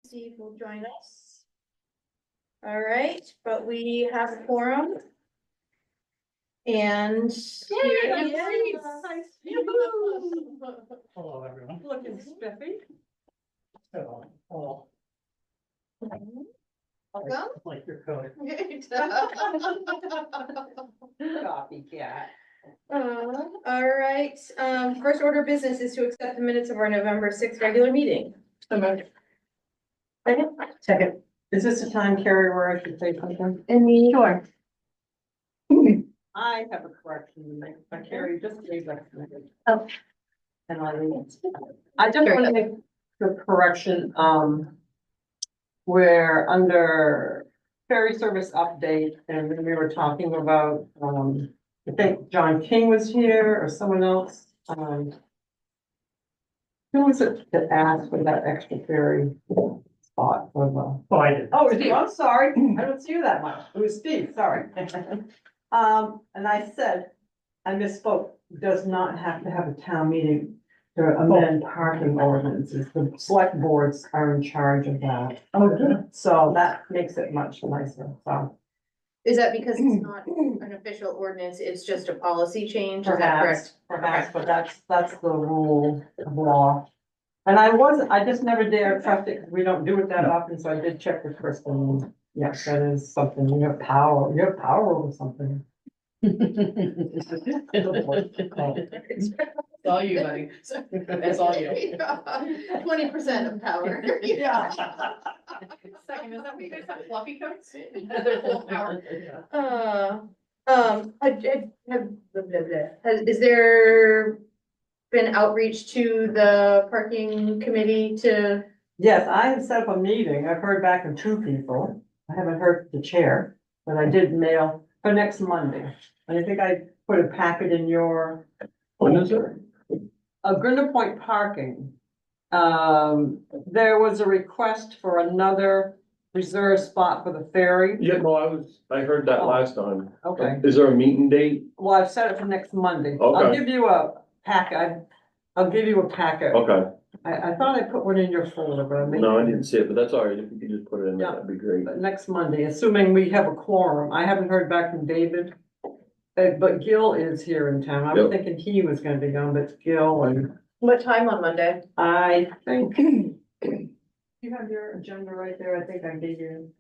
Steve will join us. All right, but we have a quorum. And here he is. Hello, everyone. Looking spiffy. So, hello. Welcome. Like your coat. Copycat. All right, first order of business is to accept the minutes of our November 6th regular meeting. Second. Is this the time, Carrie, where I should say something? Sure. I have a correction to make, but Carrie just gave that to me. Oh. And I just want to make the correction, where under ferry service update, and when we were talking about, I think John King was here or someone else, who was it that asked for that extra ferry spot for the? Oh, I did. Oh, it was you, I'm sorry, I don't see you that much, it was Steve, sorry. And I said, I misspoke, does not have to have a town meeting to amend parking ordinances, the select boards are in charge of that. Okay. So that makes it much nicer, so. Is that because it's not an official ordinance, it's just a policy change, is that correct? Perhaps, but that's the rule of law. And I just never dare trust it, because we don't do it that often, so I did check with Kristen. Yes, that is something, you have power over something. It's all you, buddy. That's all you. 20% of power. Yeah. Second, is that what you guys have fluffy coats? They're full power. Is there been outreach to the parking committee to? Yes, I have set up a meeting. I've heard back from 2 people. I haven't heard the chair, but I did mail for next Monday. And I think I put a packet in your. When is it? Grinder Point parking. There was a request for another reserved spot for the ferry. Yeah, no, I heard that last time. Okay, Is there a meeting date? well, I've set it for next Monday. I'll Okay. give you a packet. I'll give you a packet. Okay, I thought I put one in your folder, but I may. no, I didn't see it, but that's all right, if you could just put it in there, Yeah. that'd be great. But next Monday, assuming we have a quorum. I haven't heard back from David. But Gil is here in town. I was Yep. thinking he was gonna be gone, but Gil and What time on Monday? I think. You have your agenda right there. I think I gave you.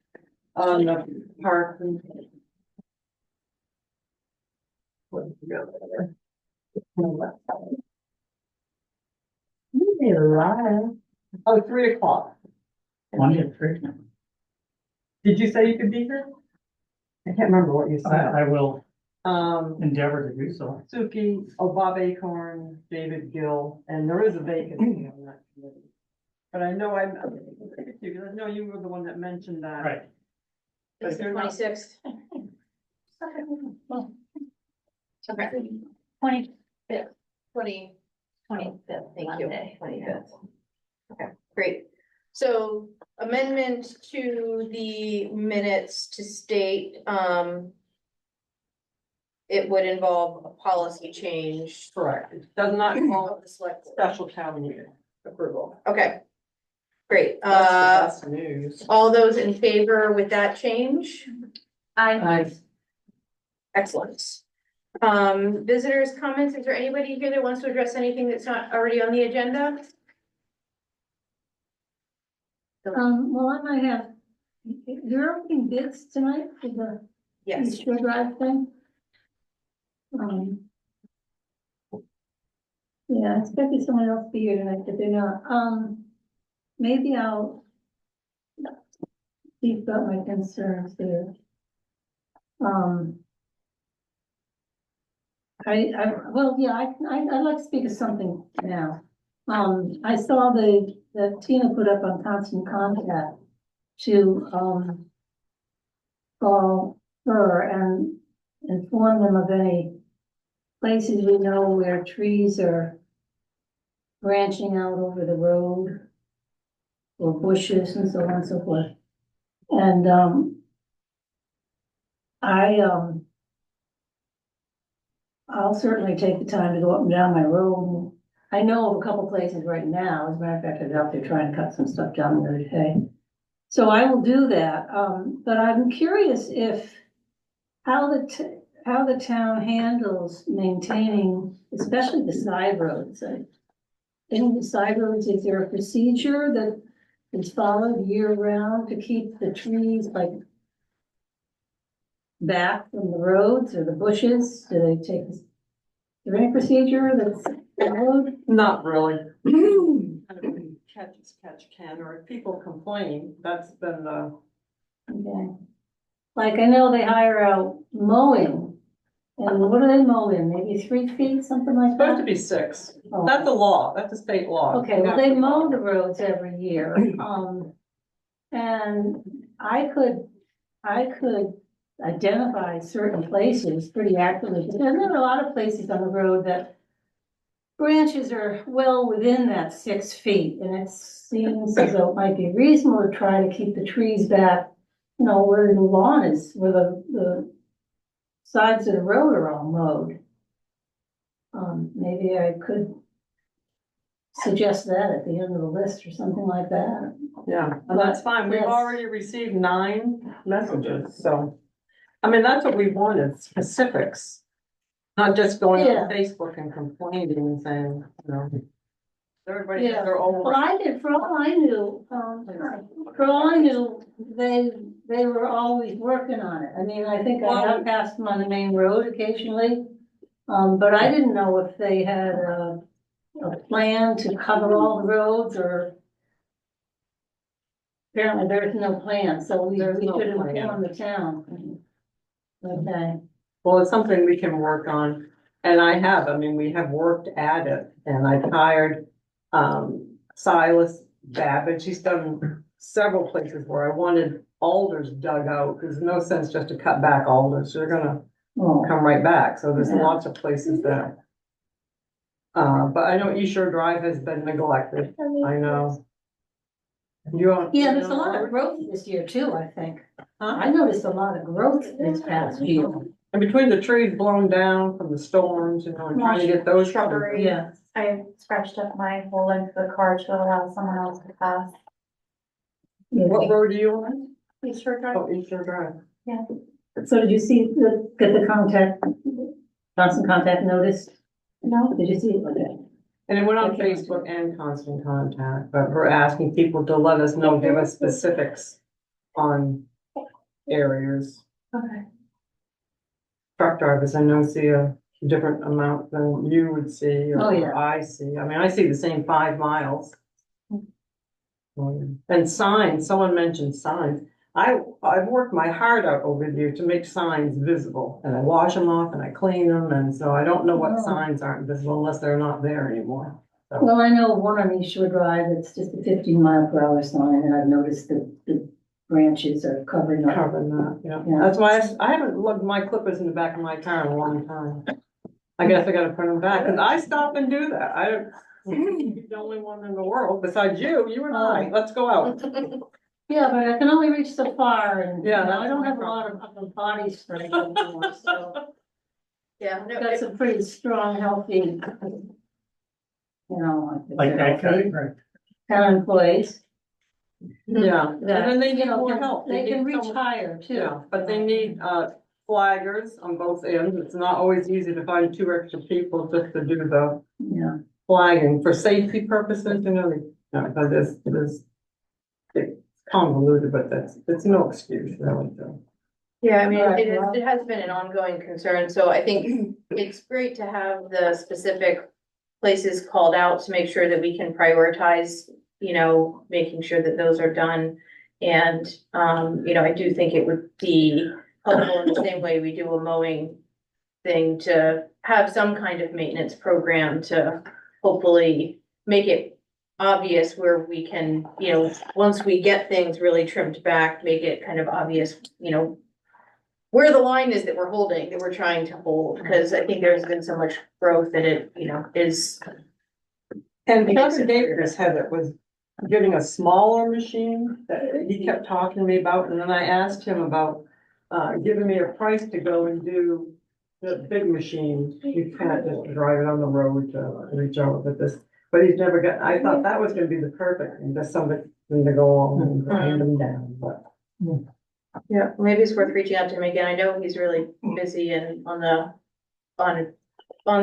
On the park. and- What did you go there? Maybe live. Oh, 3 o'clock. Monday at 3. Did you say you could be here? I can't remember what you said. I will Um, endeavor to do so. Suki, Bob Acorn, David Gill, and there is a vacancy on that committee. But I know I know you were the one that mentioned that. Right. It's the you're not- 26th. Okay. 25th, 25th, thank you, Monday. 25th. Okay, great. So amendment to the minutes to state, it would involve a policy change Correct. It does not involve of the select board special town meeting. approval. Okay. Great. That's the best news. All those in favor with that change? I, Excellent. Visitors' comments, is there anybody here that wants to address anything that's not already on the agenda? well, I might have, you're opening bids tonight for the Yes. East Shore Drive thing? Yeah, I expected someone else to be here tonight, but they're not, maybe I'll speak about my concerns there. Well, yeah, I'd like to speak of something now. I saw that Tina put up on Constant Contact to, call her and inform them of any places we know where trees are branching out over the road or bushes and so on and so forth. And, I'll certainly take the time to go up and down my road. I know of a couple places right now, as a matter of fact, I was out there trying to cut some stuff down the other day. So I will do that, but I'm curious if, how how the town handles maintaining, especially the side roads. In the side roads, is there a procedure that is followed year round to keep the trees like back from the roads or the bushes? Do they take, is there any procedure that's followed? Not really. Kind of catch as catch can, or if people complain, that's been the, Okay. Like I know they hire out mowing, and what do they mow in? Maybe 3 feet, something like supposed to that? be 6. Oh. That's a law, that's a state law. Okay, well, they mow the roads every year, and I could identify certain places pretty accurately. And there are a lot of places on the road that branches are well within that 6 feet, and it seems as though it might be reasonable to try to keep the trees back, you know, where the lawn is, where the sides of the road are all mowed. Maybe I could suggest that at the end of the list or something like that. Yeah, and that's fine. We've Yes. already received 9 messages, so. I mean, that's what we wanted, specifics. Not just going Yeah. on Facebook and complaining and saying, you know. Everybody has Yeah. their own. Well, I did, for all I knew, they were always working on it. I mean, I think I have passed them on the main road occasionally. But I didn't know if they had a plan to cover all the roads or. Apparently there's no plan, so we There's no should plan. inform the town. Okay, Well, it's something we can work on, and I mean, we have worked at it, and I've hired, Silas Babbage, he's done several places where I wanted alders dug out, there's no sense just to cut back alders, they're gonna well, come right back, so there's Yeah. lots of places that. But I know East Shore Drive has been neglected, I know. yeah, there's a lot of growth this year too, I think. I noticed a lot of growth this past year. And between the trees blown down from the storms, you know, and trying to get those. Shrubbery. Yeah, I scratched up my whole length of the car to allow someone else to pass. What yeah. road are you on? East Shore Drive. Oh, East Shore Drive. So did you see, get the contact, constant contact notice? No, Did you see it? Okay. And it went on Okay. Facebook and Constant Contact, but we're asking people to let us know, give us specifics on areas. okay. Truck drivers, I know see a different amount than you would see Oh, yeah. or I see. I mean, I see the same 5 miles. And signs, someone mentioned signs. I've worked my heart out over the year to make signs visible, and I wash them off and I clean them, and so I don't know what Oh. signs aren't visible unless they're not there anymore. Well, I know one on East Shore Drive, it's just a 15-mile-per-hour sign, and I've noticed that the branches are covering up. Covering that, yeah. Yeah. That's why I haven't looked my clippers in the back of my car in a long time. I guess I gotta put them back, cause I stop and do that. You're the only one in the world besides you and I. Let's go out. Yeah, but I can only reach so far, and, you Yeah, know, I that's don't my have a lot of upper body strength anymore, so. Yeah, no, That's a pretty strong, healthy, you know, Like that guy, right? town employees. Yeah, and That, then they you need know, more can- help. They can need reach someone- higher too. Yeah, but they need, flaggers on both ends. It's not always easy to find 2 extra people just to do the Yeah, flagging for safety purposes, you know, but it's convoluted, but it's no excuse really, so. Yeah, I mean, Right, it is, well- it has been an ongoing concern, so I think it's great to have the specific places called out to make sure that we can prioritize, you know, making sure that those are done. And, you know, I do think it would be helpful in the same way we do a mowing thing to have some kind of maintenance program to hopefully make it obvious where we can, you know, once we get things really trimmed back, make it kind of obvious, you know, where the line is that we're holding, that we're trying to hold, because I think there's been so much growth that it, you know, is. And Makes Kevin it Davis had it was getting a smaller machine that he kept talking to me about, and then I asked him about giving me a price to go and do the big machine. You can't just drive it on the road to reach out with this, but he's never got, I thought that was gonna be the perfect, and just somebody, them to go on and grind them down, but. Yeah, maybe it's worth reaching out to him again. I know he's really busy and on the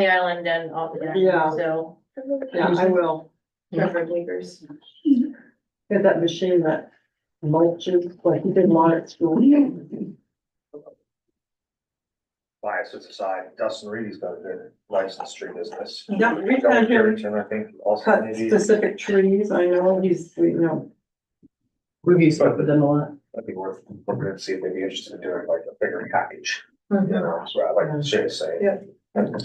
island and off the deck. Yeah. So. Yeah, I will. Trevor Digger's. Get that machine that mulches, like he did a lot at school. Biases aside, Dustin Reedy's got a good licensed tree business. Yeah, we've John had him Puritan, I think, also cut maybe, specific trees, I know, he's. We've used stuff with them a lot. I think we're going to see if they'd be interested in doing like a bigger package, Mhm. you know, so like Shay is saying. Yeah.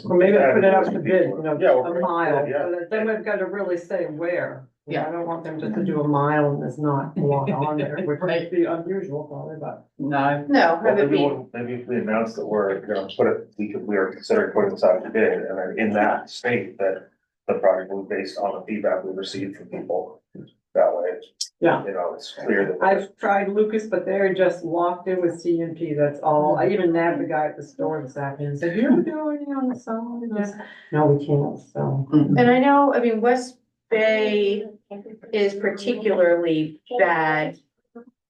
Or maybe I put it out to bid, you know, Yeah, well, a mile, yeah. but then we've got to really say where. Yeah. I don't want them just to do a mile and there's not a lot on there, which might be unusual probably, but. No, No, Well, have it be, maybe if we announce that we're gonna put it, we are considering putting this out to bid, and then in that state that the project will be based on the feedback we received from people. That way, Yeah. you know, it's clear that. I've tried Lucas, but they're just locked in with CMP, that's all. I even nabbed the guy at the store this afternoon and said, you ever do anything on the side? He goes, no, we can't, so. and I know, I mean, West Bay is particularly bad.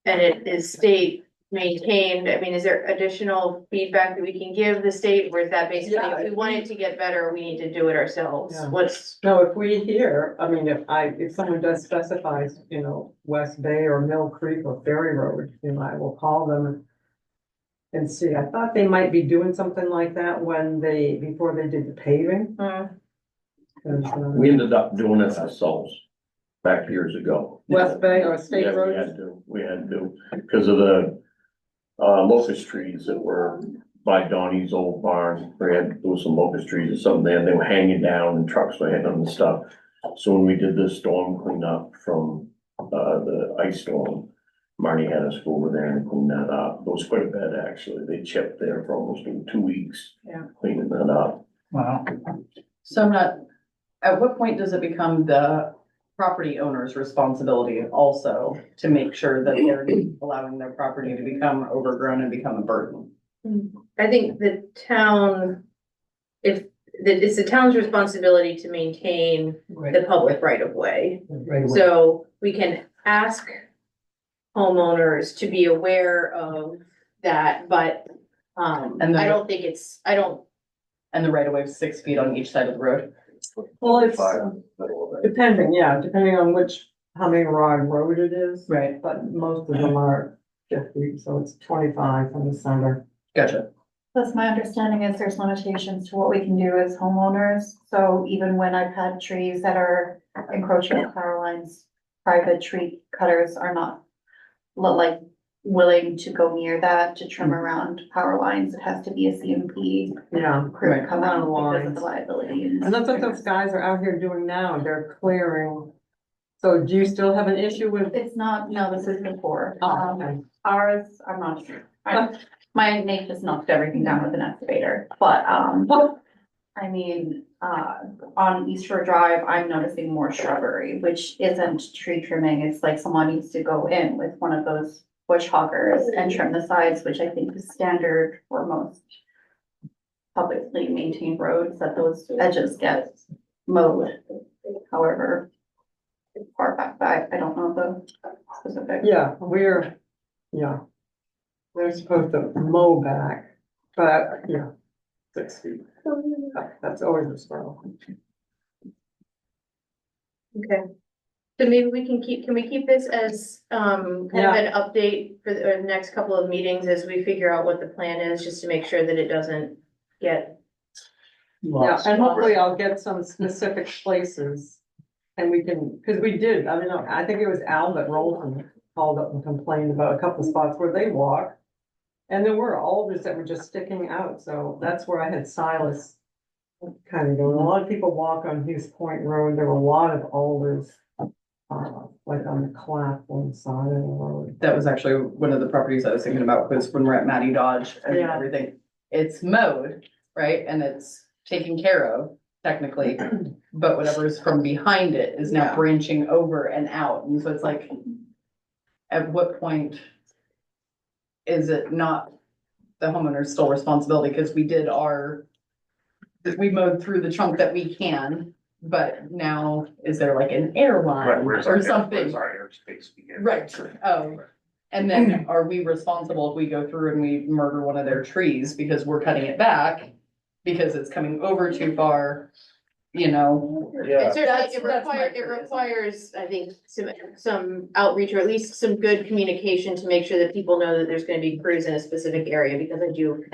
And it is state maintained. I mean, is there additional feedback that we can give the state? Or is that basically, Yeah. if we want it to get better, we need to do it ourselves? Yeah. What's, No, if we hear, I mean, if someone does specify, you know, West Bay or Mill Creek or Ferry Road, you know, I will call them and see. I thought they might be doing something like that before they did the paving. 'Cause, We ended up doing it ourselves back years ago. West Bay or State Yeah, Road. we had to, because of the locust trees that were by Donnie's old barn. We had, there was some locust trees or something there, they were hanging down and trucks were hitting them and stuff. So when we did the storm cleanup from the ice storm, Marty had us go over there and clean that up. It was quite a bit, actually. They chipped there for almost 2 weeks. Yeah. Cleaning that up. Wow. so I'm not, at what point does it become the property owner's responsibility also to make sure that they're allowing their property to become overgrown and become a burden? I think the town, it's the town's responsibility to maintain the public right of way. So we can ask homeowners to be aware of that, but, And I then- don't think And the right of way is 6 feet on each side of the road? Well, it's Middle of it. depending on how many rod road it is. Right. But most of them are 50, so it's 25 from the center. Gotcha. That's my understanding is there's limitations to what we can do as homeowners. So even when I've had trees that are encroaching on power lines, private tree cutters are not like willing to go near that to trim around power lines. It has to be a CMP Yeah. crew Right. come out because of Lines. the liability. And that's what those guys are out here doing now, they're clearing. So do you still have an issue with? It's not, no, this is before. Oh, okay. Ours, I'm not sure. My Nate just knocked everything down with an excavator, but, I mean, on East Shore Drive, I'm noticing more shrubbery, which isn't tree trimming. It's like someone needs to go in with one of those bush hoggers and trim the sides, which I think is standard for most publicly maintained roads, that those edges get mowed. However, far back, I don't know the specific. Yeah, they're supposed to mow back, but, 6 feet. That's always a struggle. Okay. So maybe we can keep this as, kind of an update for the next couple of meetings as we figure out what the plan is, just to make sure that it doesn't get. Yeah, and hopefully I'll get some specific places. And we can, because we did, I mean, I think it was Al that called up and complained about a couple spots where they walk. And there were alders that were just sticking out, so that's where I had Silas kind of going. A lot of people walk on Hughes Point Road, there were a lot of alders. Like on the Claflin side of the road. That was actually one of the properties I was thinking about, was when we're at Matty Dodge and Yeah. everything. It's mowed, right, and it's taken care of technically, but whatever is from behind it is now Yeah. branching over and out, and so it's like, at what point is it not the homeowner's sole responsibility, because we mowed through the chunk that we can, but now is there like an airline Right, where's our, or something? where's our airspace begin? Right, and then are we responsible if we go through and we murder one of their trees because we're cutting it back? Because it's coming over too far, you know? Yeah, It certainly, That's- it that's my requires, I think, some outreach or at least some good communication to make sure that people know that there's gonna be crews in a specific area, because I do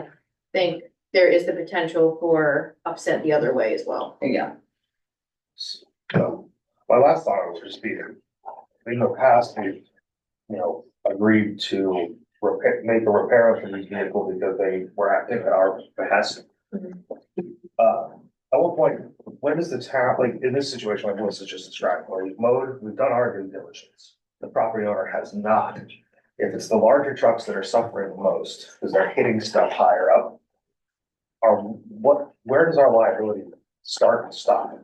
think there is the potential for upset the other way as well. Yeah. so, my last thought was just be, in the past, we, agreed to make a repair of the vehicle because they were acting at our behest. Mhm. At what point, when does the town, like, in this situation, like Melissa just described, where we've mowed, we've done our due diligence, the property owner has not. If it's the larger trucks that are suffering the most, because they're hitting stuff higher up, where does our liability start and stop?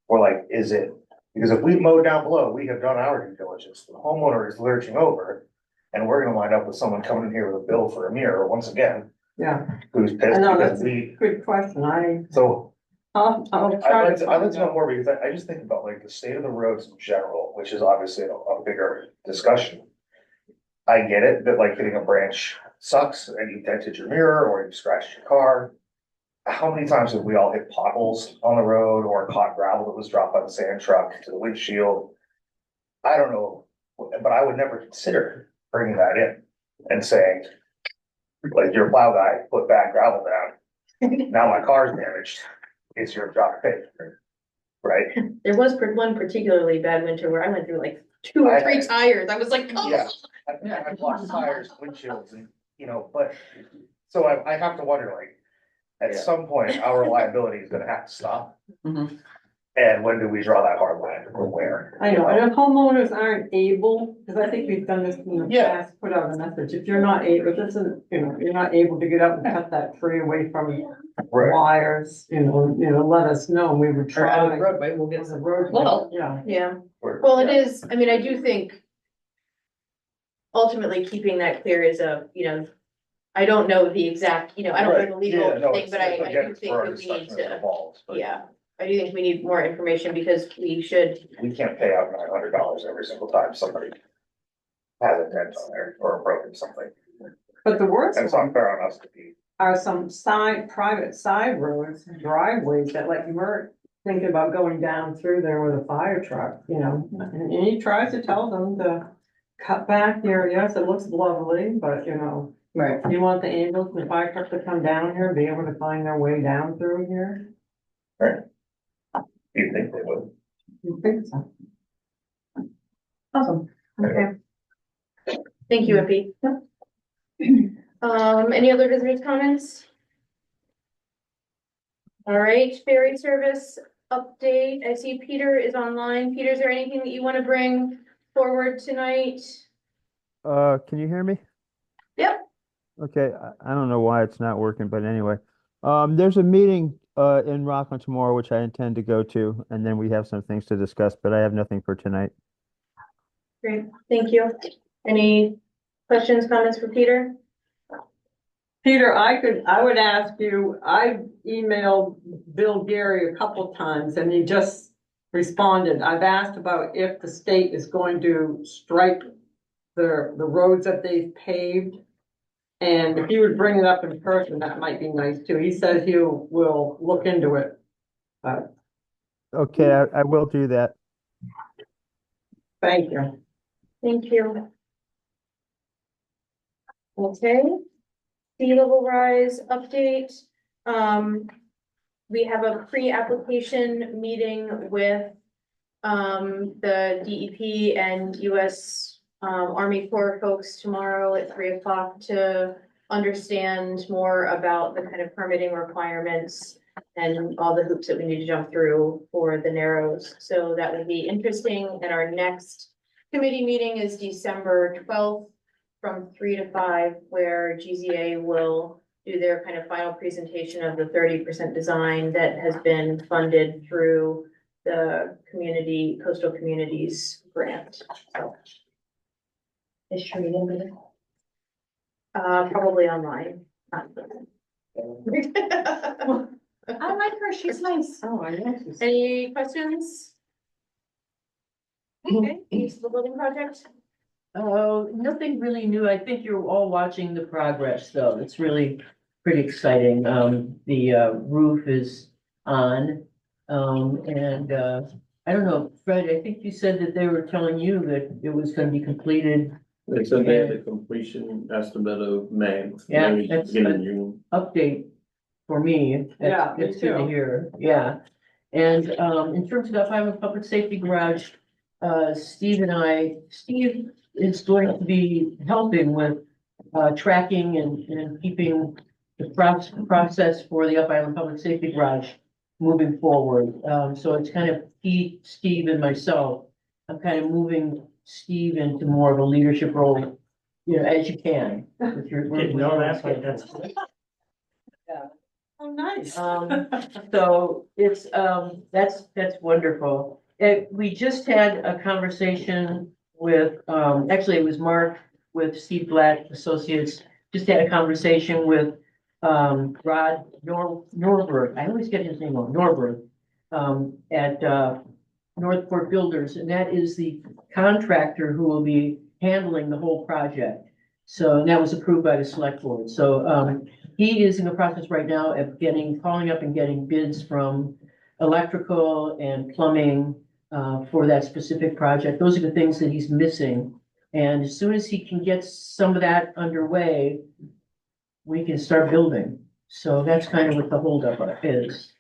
Or like, is it, because if we mow down below, we have done our due diligence, the homeowner is lurching over, and we're gonna wind up with someone coming in here with a bill for a mirror, once again, Yeah, who's I pissed know, because that's a good question. so I'll I'd try like to to, I'd like find to know out. more, because I just think about like the state of the roads in general, which is obviously a bigger discussion. I get it, that like hitting a branch sucks and you dented your mirror or you scratched your car. How many times have we all hit potholes on the road or caught gravel that was dropped by the sand truck to the windshield? I don't know, but I would never consider bringing that in and saying, like, your plow guy put bad gravel down, now my car's damaged, it's your job to pay, right? There was one particularly bad winter where I went through like 2 or 3 tires. I was like, oh. Yeah, I've lost tires, windshields and, but, so I have to wonder, like, at some point, our liability is gonna have to stop. Mhm. And when do we draw that hard line or where? I know, and if homeowners aren't able, because I think we've done this in the Yeah. past, put out a message, if you're not able, if this is, you're not able to get up and cut that tree away from Right, wires, let us know, and we would Or out of the try. roadway, we'll get The some. road, Well- yeah, Yeah, We're- well, it is, I mean, I do think ultimately keeping that clear is I don't know the exact, I don't know the Right, yeah, legal no, thing, it's- but I again, do it's think for our that we need discussion as it to, evolves, but yeah. I do think we need more information because we should, We can't pay out $900 every single time somebody has a dent on there or broken something, but the worst and it's one unfair on us to be. are some private side roads, driveways that like we're thinking about going down through there with a fire truck, and he tries to tell them to cut back here, yes, it looks lovely, but Right. you want the ambulance and the fire truck to come down here, be able to find their way down through here? You'd think they would. You think so? Awesome. okay. Thank you, Epi. Any other visitors' comments? All right, ferry service update. I see Peter is online. Peter, is there anything that you want to bring forward tonight? Can you hear me? Yep. Okay, I don't know why it's not working, but anyway. There's a meeting in Rockland tomorrow, which I intend to go to, and then we have some things to discuss, but I have nothing for tonight. Great, thank you. Any questions, comments for Peter? Peter, I would ask you, I emailed Bill Gary a couple times and he just responded. I've asked about if the state is going to stripe the roads that they've paved. And if you would bring it up in person, that might be nice too. He says will look into it. Okay, I will do that. Thank you. Thank you. Okay, sea level rise update. We have a pre-application meeting with the DEP and US Army Corps folks tomorrow at 3 o'clock to understand more about the kind of permitting requirements and all the hoops that we need to jump through for the Narrows. So that would be interesting. And our next committee meeting is December 12th from 3 to 5, where GZA will do their kind of final presentation of the 30% design that has been funded through the Coastal Communities Grant. So. Is Shereen in with it? Probably online. I like her, she's nice. Oh, I know. Any questions? Okay, use the building project? Oh, nothing really new. I think you're all watching the progress, though. It's really pretty exciting. The roof is on. And I don't know, Fred, I think you said that they were telling you that it was gonna be completed. They said they had the completion estimate of May. Yeah, maybe that's beginning of good. June. Update for me. Yeah, me It's good to too. hear, yeah. And in terms of the Highland Public Safety Garage, Steve is going to be helping with tracking and keeping the process for the Up Island Public Safety Garage moving forward. So it's kind of Steve and myself. I'm kind of moving Steve into more of a leadership role, you know, as you can. with your- Didn't know that, but that's. Oh, nice. So it's, that's wonderful. We just had a conversation with, actually it was Mark with Steve Black Associates, just had a conversation with, Rod Norberg, I always get his name wrong, Norberg, at, Northport Builders, and that is the contractor who will be handling the whole project. So and that was approved by the select board. So, he is in the process right now of calling up and getting bids from electrical and plumbing for that specific project. Those are the things that he's missing. And as soon as he can get some of that underway, we can start building. So that's kind of what the holdup is.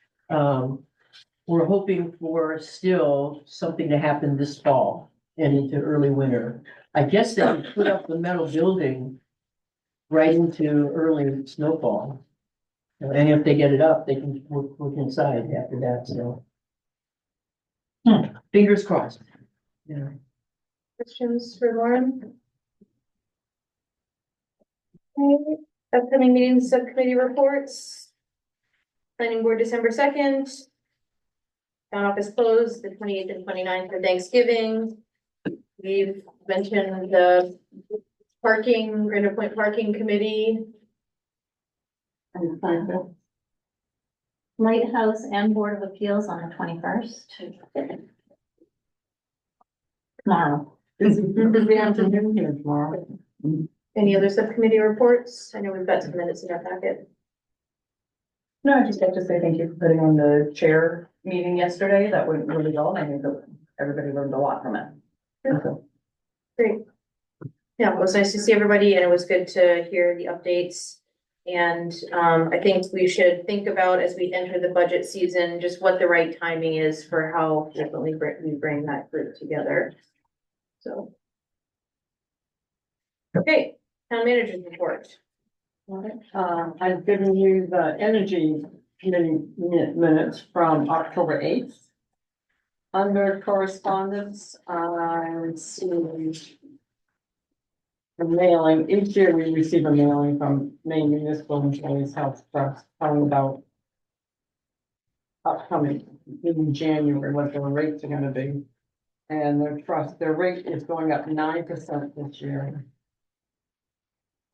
We're hoping for still something to happen this fall and into early winter. I guess they would put up the metal building right into early snowfall. And if they get it up, they can work inside after that, so. Fingers crossed. Yeah. Questions for Lauren? Okay, upcoming meetings, subcommittee reports. Planning board December 2nd. Town office closed the 28th and 29th for Thanksgiving. We've mentioned the parking, Random Point Parking Committee. Lighthouse and Board of Appeals on the 21st. Tomorrow. Busy afternoon here tomorrow. Any other subcommittee reports? I know we've got some minutes in our packet. No, I just have to say thank you for putting on the chair meeting yesterday. That went really well. and I think that everybody learned a lot from it. Great. Yeah, it was nice to see everybody and it was good to hear the updates. And I think we should think about as we enter the budget season, just what the right timing is for how frequently we bring that group together. So. Okay, town manager's report. I've given you the energy committee minutes from October 8th. Under correspondence, I received a mailing. Each year we receive a mailing from Maine Municipal Employees Health Trust telling about upcoming in January, what their rates are gonna be. And their rate is going up 9% this year.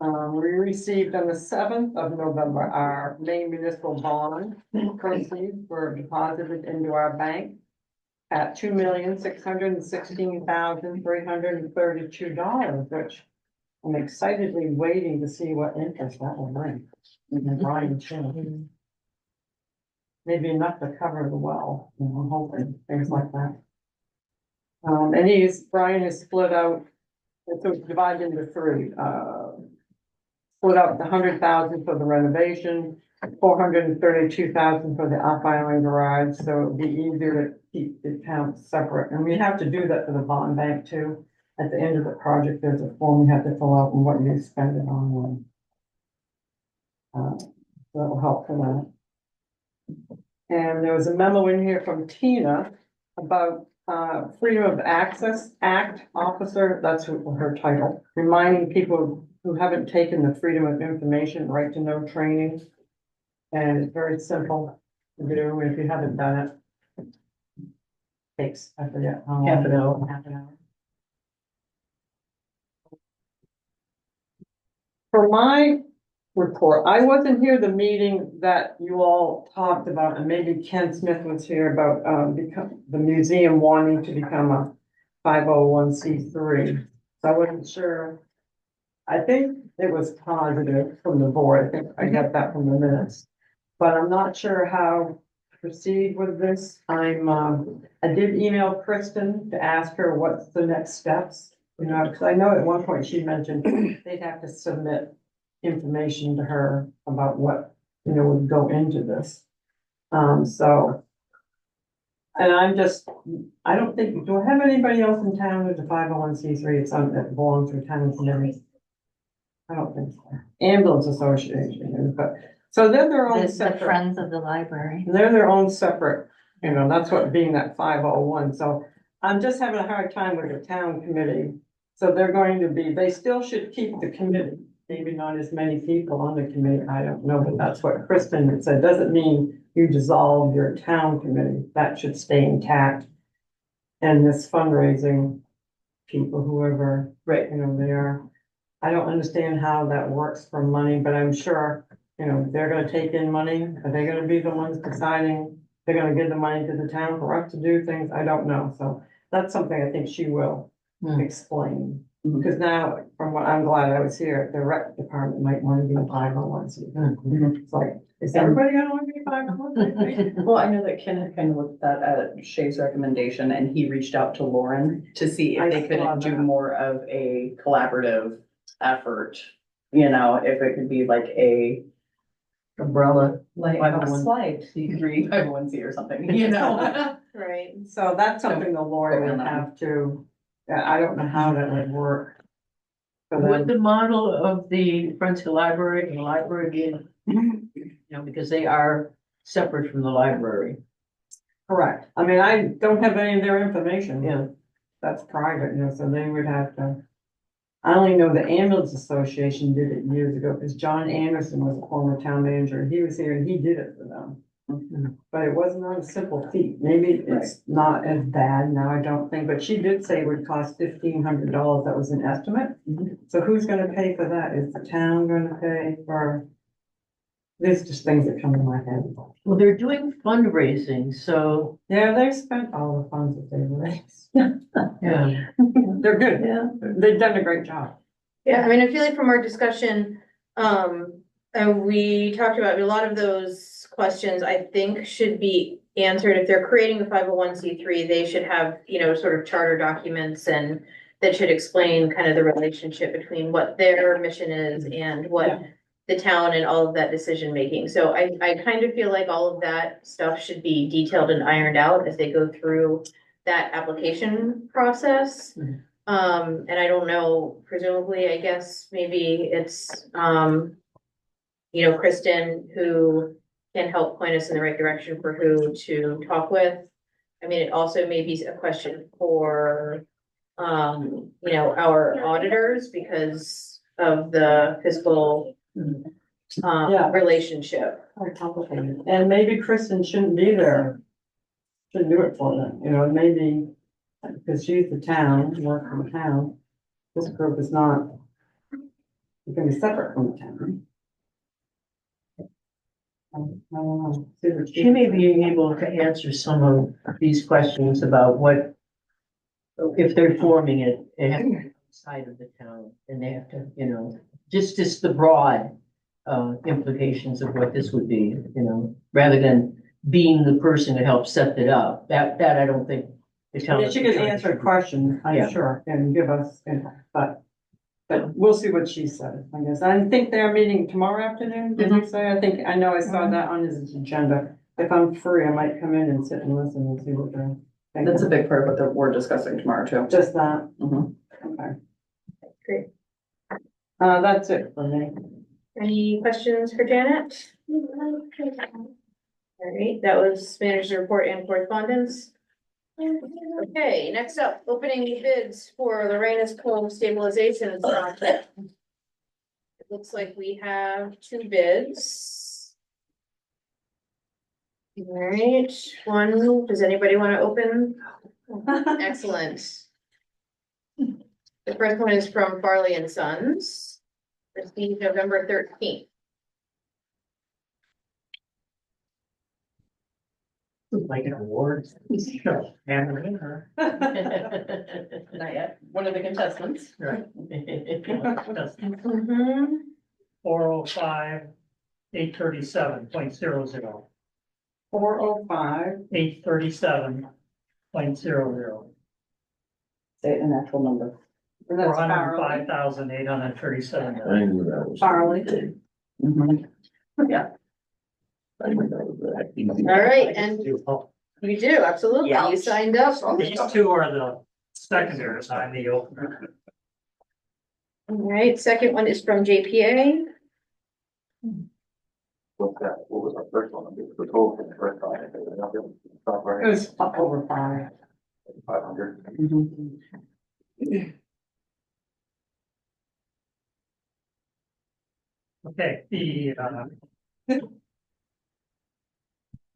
We received on the 7th of November, our Maine municipal bond proceeds were deposited into our bank at $2,616,332, which I'm excitedly waiting to see what interest that will bring. And Brian too. Maybe enough to cover the well, I'm hoping, things like that. And Brian has split out, so it's divided into three, split out the 100,000 for the renovation, 432,000 for the Up Island garage, so it'd be easier to keep the accounts separate, and we have to do that for the bond bank too. At the end of the project, there's a form you have to fill out and what you spend it on. That'll help for that. And there was a memo in here from Tina about Freedom of Access Act officer, that's her title, reminding people who haven't taken the Freedom of Information Right to Know training. And it's very simple to do if you haven't done it. Takes, I forget how long. Half an hour. Half an hour. For my report. I wasn't here the meeting that you all talked about, and maybe Ken Smith was here about, the museum wanting to become a 501c3. So I wasn't sure. I think it was positive from the board. I think I got that from the minutes. But I'm not sure how to proceed with this. I did email Kristen to ask her what's the next steps. You know, because I know at one point she mentioned they'd have to submit information to her about what, you know, would go into this. So. And I don't think, do I have anybody else in town who's a 501c3? It's on, that belongs to town committees? I don't think so. Ambulance Association, but, so they're their own The separate. Friends of the Library. They're their own separate, you know, that's what being that 501, so I'm just having a hard time with the town committee. So they're going to be, they still should keep the committee, maybe not as many people on the committee, I don't know, but that's what Kristen had said, doesn't mean you dissolve your town committee, that should stay intact. And this fundraising people, whoever, Right. you know, they are, I don't understand how that works for money, but I'm sure, you know, they're gonna take in money, are they gonna be the ones deciding? They're gonna give the money to the town for us to do things, I don't know, so that's something I think she will explain. Mhm. Because now, from what, I'm glad I was here, the rec department might wanna be a 501c3. It's like, is everybody gonna wanna be a 501c3? Well, I know that Ken had kind of looked at that at Shay's recommendation, and he reached out to Lauren to see I if they saw couldn't do that. more of a collaborative effort. You know, if it could be like a, Umbrella. like a 501. slight C3, 501c or something, you know? Right. So that's something the lawyer would have to, I don't know how that would work. for them. Would the model of the Friends of the Library and the library being, you know, because they are separate from the library. Correct. I mean, I don't have any of their information. Yeah. That's private, you know, so they would have to. I only know the Ambulance Association did it years ago, because John Anderson was a former town manager, he was here and he did it for them. But it was not a simple feat. Maybe it's not as bad now, I don't think, but she did say it would cost $1,500. That was an estimate. So who's gonna pay for that? Is the town gonna pay for? There's just things that come in my head. Well, they're doing fundraising, so, Yeah, they've spent all the funds that they've raised. yeah. They're good. Yeah. They've done a great job. Yeah, I mean, I feel like from our discussion, and we talked about a lot of those questions, I think should be answered. If they're creating a 501c3, they should have, you know, sort of charter documents and that should explain kind of the relationship between what their mission is and what the town and all of that decision making. So I kind of feel like all of that stuff should be detailed and ironed out as they go through that application process. And I don't know, presumably, I guess maybe it's, you know, Kristen who can help point us in the right direction for who to talk with. I mean, it also may be a question for, you know, our auditors because of the fiscal Yeah. relationship. Very complicated. And maybe Kristen shouldn't be there. Shouldn't do it for them, you know, maybe, because she's the town, work for the town. This group is not. It can be separate from the town. I don't know. See what She may be able to answer some of these questions about what, if they're forming it, they have to be outside of the town, and they have to, you know, just the broad implications of what this would be, you know, rather than being the person to help set it up. That I don't think the I town. mean, she could answer questions, Yeah. I'm sure, and give us, but we'll see what she says, I guess. I think they're meeting tomorrow afternoon, did you say? I know I saw that on his agenda. If I'm free, I might come in and sit and listen and see what they're thinking. That's a big part of what we're discussing tomorrow too. Just that, Mhm. okay. Great. That's it for me. Any questions for Janet? All right, that was manager's report and correspondence. Okay, next up, opening bids for Lorena's Cove stabilization project. It looks like we have 2 bids. All right, one, does anybody want to open? Excellent. The first one is from Farley and Sons, received November 13th. Like an award. Sure. And the winner. Not yet. One of the contestants. Right. Mhm. 405, 837.00, 405. 837.00, Say it in actual number. And that's Farley. 405,837. I knew that was. Farley. Yeah. I knew that was that easy. All right, and Oh, you do, absolutely. You Ouch. signed up. these two are the secondaries, I'm the opener. All right, second one is from JPA. What's that? What was our first one? The total for the first project. It was over 5. 500. Okay,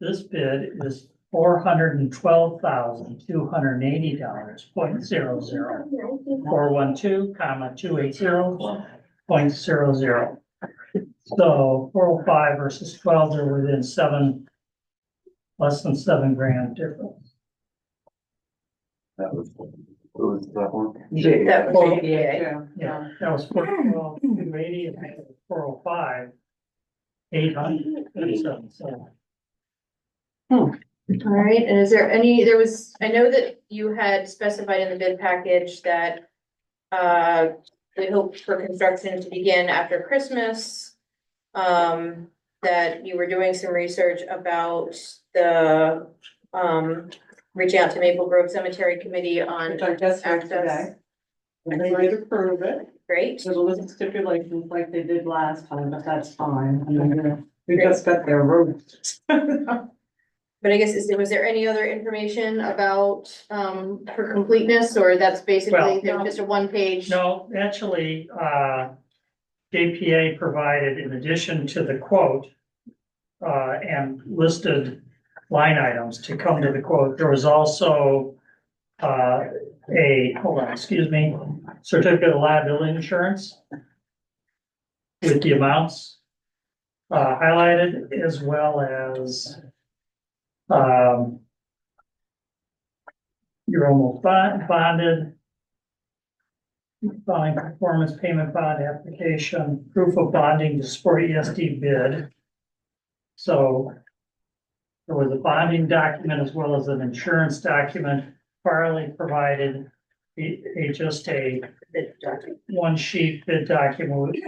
this bid is $412,280.00. 412,280.00. So 405 versus 12, they're within less than $7,000 difference. That was, what was that one? That for JPA. Yeah, that was 412,280, and 405, 837, so. All right, and is there any, I know that you had specified in the bid package that we hope for construction to begin after Christmas. That you were doing some research about the, reaching out to Maple Grove Cemetery Committee on Which I just heard today. access. And they did approve it. Great. There's a list of stipulations like they did last time, but that's fine. I mean, we just got their road. But I guess, was there any other information about, for completeness, or that's basically, Well, there's just a one-page? No, actually, JPA provided, in addition to the quote, and listed line items to come to the quote, there was also certificate of liability insurance with the amounts highlighted, as well as you're almost bonded, filing performance payment bond application, proof of bonding to support ESD bid. So there was a bonding document as well as an insurance document. Farley provided just a one sheet bid document with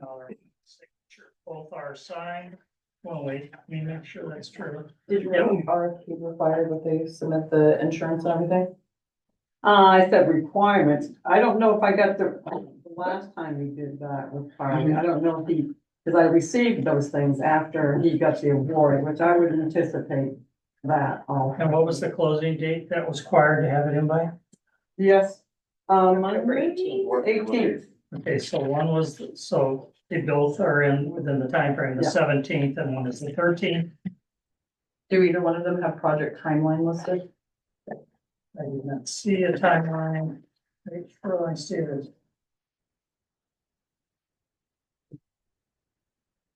our signature. Both are signed. Well, wait, let me make sure that's true. Did your RFP require that they submit the insurance and everything? I said requirements. I don't know if I got the last time we did that with Farley. I don't know if because I received those things after he got the award, which I would anticipate that. And what was the closing date that was required to have it in by? Yes. November 18th. 18th. Okay, so one was, so they both are within the time frame, the Yeah. 17th, and one is the 13th. Do either one of them have project timeline listed? I did not see a timeline. Wait for I see it.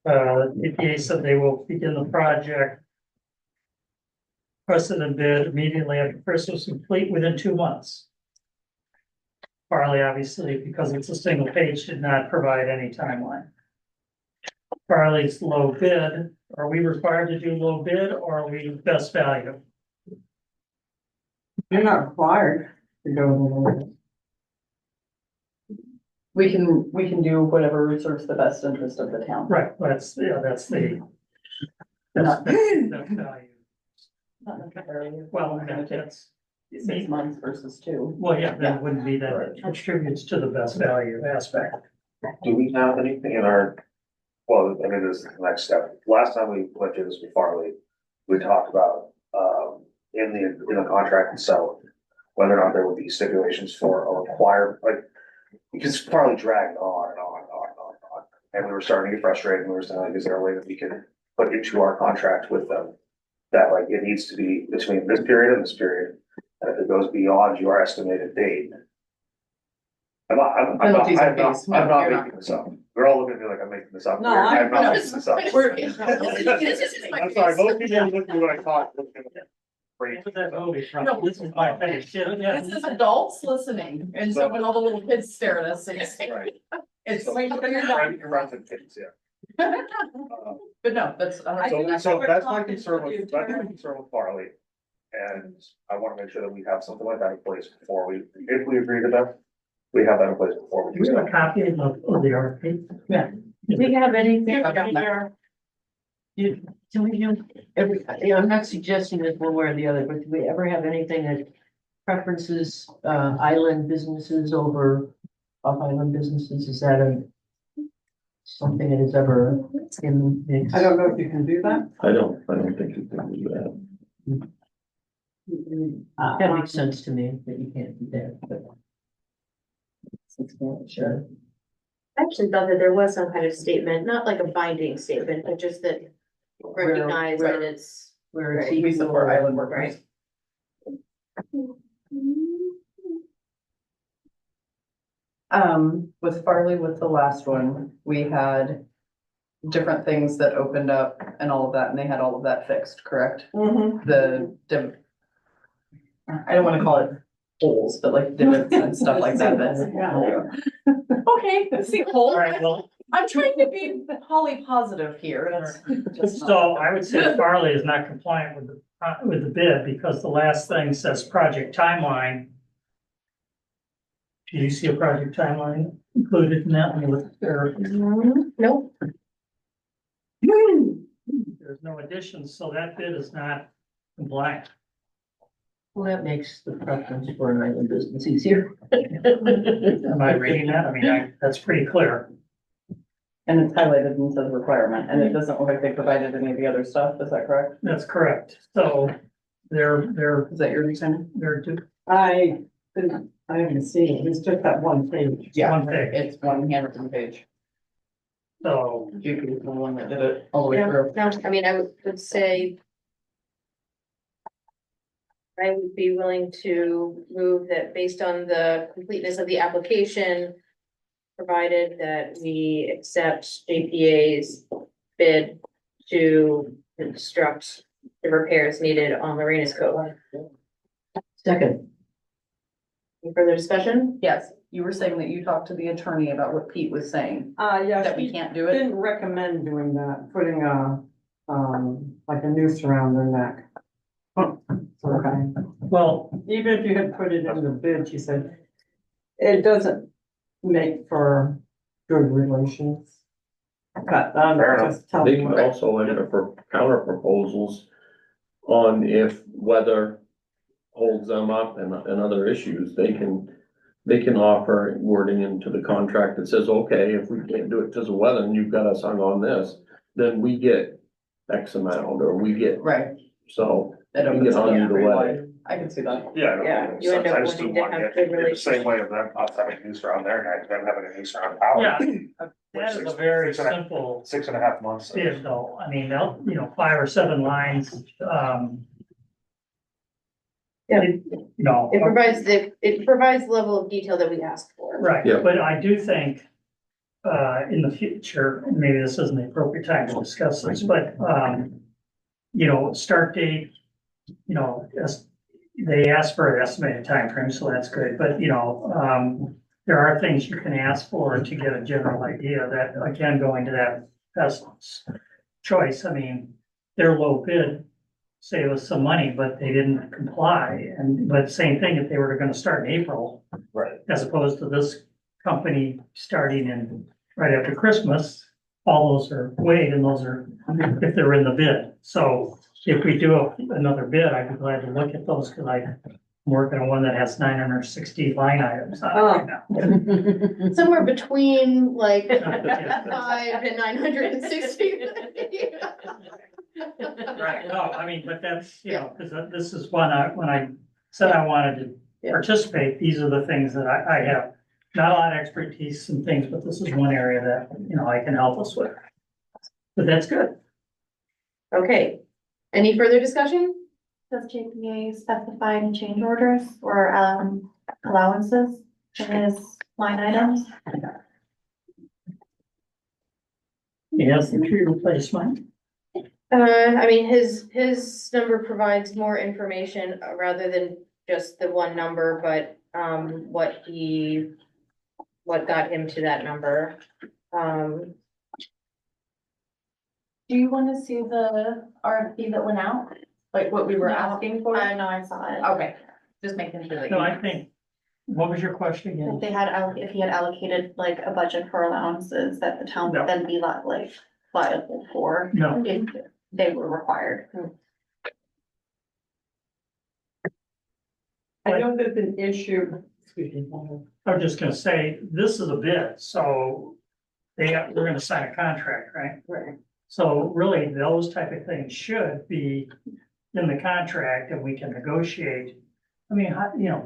EPA said they will begin the project. Precedent bid immediately after Christmas, complete within 2 months. Farley, obviously, because it's a single page, did not provide any timeline. Farley's low bid, are we required to do low bid, or are we best value? You're not required to go with it. We can do whatever serves the best interest of the town. Right, that's the, that's value. Not necessarily. Well, We're gonna take that's, 6 months versus 2. well, yeah, that wouldn't be that, it contributes to the best value aspect. Do we have anything in our, well, I mean, this is the next step. Last time we went through this with Farley, we talked about, in the contract itself, whether or not there would be stipulations for a required, like, because Farley dragged on and on and on and on and on. And we were starting to get frustrated, and we were saying, like, is there a way that we can put into our contract with them? That like, it needs to be between this period and this period, and if it goes beyond your estimated date. I'm not Penalties are based. I'm not You're not- making this up. We're all looking at me like I'm making this up. No, I'm not I- making this up. We're- This is my I'm sorry, face. most people look at me when I talk. Great. Put that movie from, No. this is my face, yeah. This is adults listening, and so when all the little kids stare at us, it's, Right. it's. So, your friends and kids, yeah. But no, that's. So that's my concern with, Farley. And I wanna make sure that we have something like that in place before we, if we agree to that, we have that in place before we. Do we have a copy of the RFP? Yeah. Do we have anything? I got Do we do, I'm not suggesting this one way or the other, but do we ever have anything that preferences, island businesses over off-island businesses? Is that something that is ever in the? I don't know if you can do that. I don't think you can do that. That makes sense to me, that you can't do that, but. Sure. I actually thought that there was some kind of statement, not like a binding statement, but just that recognize that it's. Where it's. We support island workers. With Farley, with the last one, we had different things that opened up and all of that, and they had all of that fixed, correct? Mhm. I don't wanna call it holes, but like divots and stuff like that, that's. Okay, see, hole, All right, well, I'm trying to be poly positive here, and it's just not. so I would say Farley is not compliant with the bid because the last thing says project timeline. Do you see a project timeline included in that? When you look at their, Nope. there's no additions, so that bid is not compliant. Well, that makes the preference for an island business easier. Am I reading that? I mean, that's pretty clear. And it's highlighted and says requirement, and it doesn't look like they provided any of the other stuff, is that correct? That's correct. So they're Is that your understanding? I haven't seen it. It's just that one page. one thing. It's one handwritten page. So JP is the one that did it all the way No, through. no, I mean, I would say. I would be willing to move that based on the completeness of the application. Provided that we accept JPA's bid to construct the repairs needed on Lorena's Cove. Second, Any further discussion? Yes, you were saying that you talked to the attorney about what Pete was saying, Yeah, that we she can't do it. didn't recommend doing that, putting like a noose around their neck. Okay. well, Even if you had put it in the bid, she said, it doesn't make for good relations. But, Fair enough. just tell They me can what. also enter for counter proposals on if weather holds them up and other issues, they can offer wording into the contract that says, okay, if we can't do it because of weather and you've got us hung on this, then we get X amount or we get, Right. so It you opens get it up on either pretty way. wide. I can see that. Yeah, Yeah, no, you end up I just wanting do to want have to good get the same way of them, us having a noose around their neck, them having a noose around ours. yeah, that is a very Six and a- simple 6.5 months. bid though. I mean, they'll, 5 or 7 lines, Yeah. it, It provides the level of detail that we asked for. right, Yeah. but I do think in the future, and maybe this isn't the appropriate time to discuss this, but start date, as they ask for an estimated time frame, so that's good, but there are things you can ask for to get a general idea that, again, going to that best choice, I mean, their low bid save us some money, but they didn't comply, but same thing if they were gonna start in April. Right. As opposed to this company starting in right after Christmas, all those are weighed and those are, if they're in the bid. So if we do another bid, I'd be glad to look at those, cause I'm working on one that has 960 line items on it right now. Somewhere between like 5 and 960. Right, no, I mean, but that's, cause this is when I said I wanted to participate, these are the things that I have. Not a lot of expertise and things, but this is one area that, I can help us with. But that's good. Okay, any further discussion? Does JPA specify any change orders or allowances in his line items? He has the tree replacement. I mean, his number provides more information rather than just the one number, but, what got him to that number. Do you wanna see the RFP that went out? Like what we were No. asking for? I know, I saw it. Okay, just making sure that So you. I think, what was your question If again? they had, if he had allocated like a budget for allowances that the town No. would then be like liable for. No. If they were required. I know there's an issue, excuse me. I was just gonna say, this is a bid, so we're gonna sign a contract, right? Right. So really, those type of things should be in the contract and we can negotiate. I mean,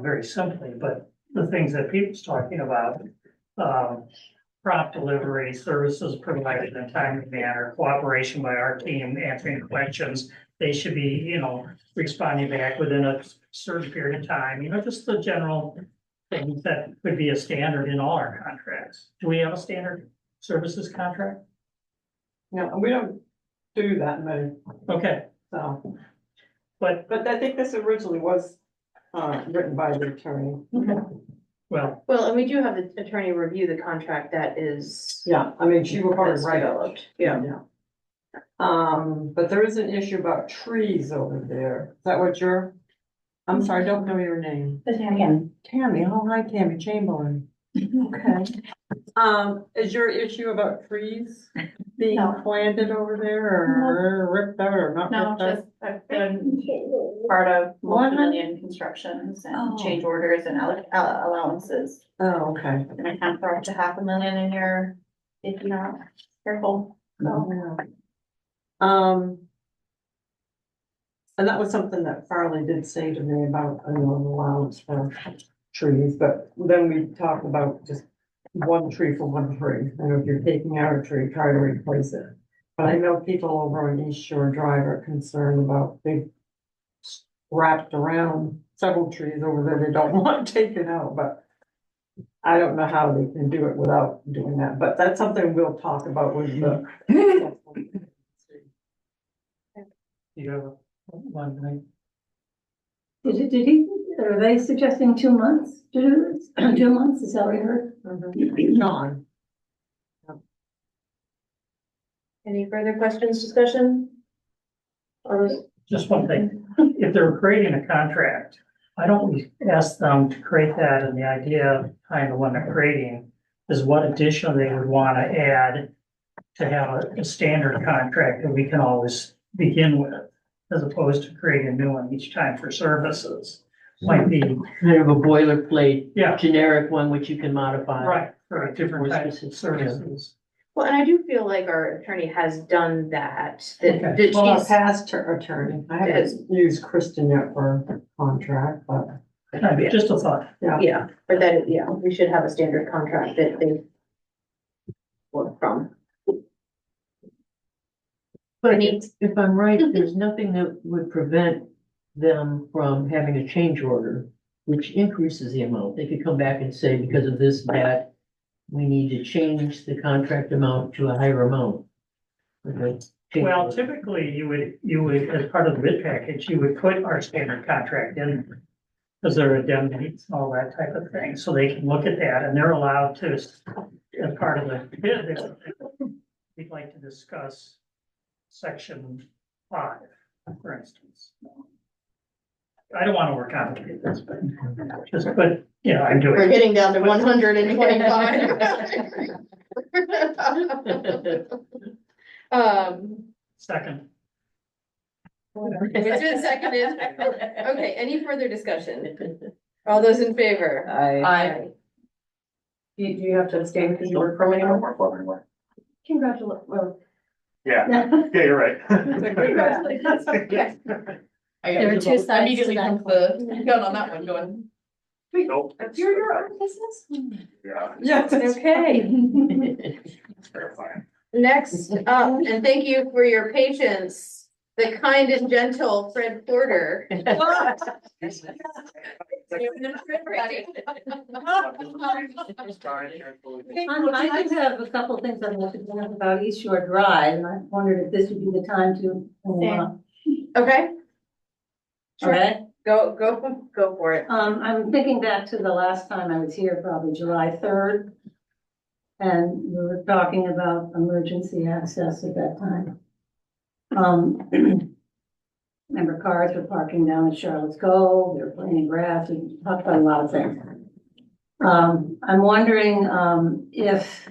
very simply, but the things that Pete's talking about, prompt delivery, services provided in a timely manner, cooperation by our team, answering questions. They should be, responding back within a certain period of time, just the general things that could be a standard in all our contracts. Do we have a standard services contract? No, we don't do that many, Okay, so, but, but I think this originally was, written by the attorney. well, Well, and we do have the attorney review the contract that is. Yeah, I mean, she will probably that's write it. developed, yeah. But there is an issue about trees over there. Is that what you're? I'm sorry, I don't know your name. Again. Tammy, oh, hi Tammy Chamberlain. Okay. Is your issue about trees being No. planted over there or ripped out or not No, ripped out? just I've been part of multi-million constructions and Oh. change orders and allowances. Oh, okay. And I count for up to $500,000 in your, if you're not careful. So, And that was something that Farley did say to me about an allowance for trees, but then we talked about just one tree for one tree. And if you're taking out a tree, try to replace it. But I know people over on East Shore Drive are concerned about big wrapped around several trees over there they don't want taken out, but I don't know how they can do it without doing that, but that's something we'll talk about with the. you have one thing. Did he, are they suggesting 2 months to do this? 2 months, is that what I heard? John. Any further questions, discussion? Just one thing, if they're creating a contract, why don't we ask them to create that, and the idea behind the one they're creating is what addition they would wanna add to have a standard contract that we can always begin with, as opposed to creating a new one each time for services. Might be, Kind of a boilerplate, yeah, generic one which you can modify. right, for a different More types of specific, yeah. services. Well, and I do feel like our attorney has done that, Okay. that Well, she's, past attorney, I haven't used Kristen yet for a contract, but Just a thought. yeah, or that, yeah, we should have a standard contract that they work from. But Any- if I'm right, there's nothing that would prevent them from having a change order, which increases the amount. They could come back and say, because of this, that we need to change the contract amount to a higher amount. Okay. Change Well, order. typically, you would, as part of the bid package, you would put our standard contract in. Because there are indemnities and all that type of thing, so they can look at that, and they're allowed to, as part of the bid, we'd like to discuss section 5, for instance. I don't want to overcomplicate this, but I'm doing. We're getting down to 125. Second. It's been seconded. Okay, any further discussion? All those in favor? I. Do you have to abstain because you work from anymore? Congratulations, well. Yeah, yeah, you're right. Congratulations. Yes. There are two sides to Immediately that comes the gun on that one going. Nope. You're your own business? Yeah, yes, Okay, it's terrifying. next up, and thank you for your patience, the kind and gentle Fred Porter. I just have a couple of things I'd like to bring up about East Shore Drive, and I wondered if this would be the time to, Okay, Sure. okay? go for it. I'm thinking back to the last time I was here, probably July 3rd. And we were talking about emergency access at that time. Remember cars were parking down at Charlotte's Cove, they were playing grass, we talked about a lot of things. I'm wondering, if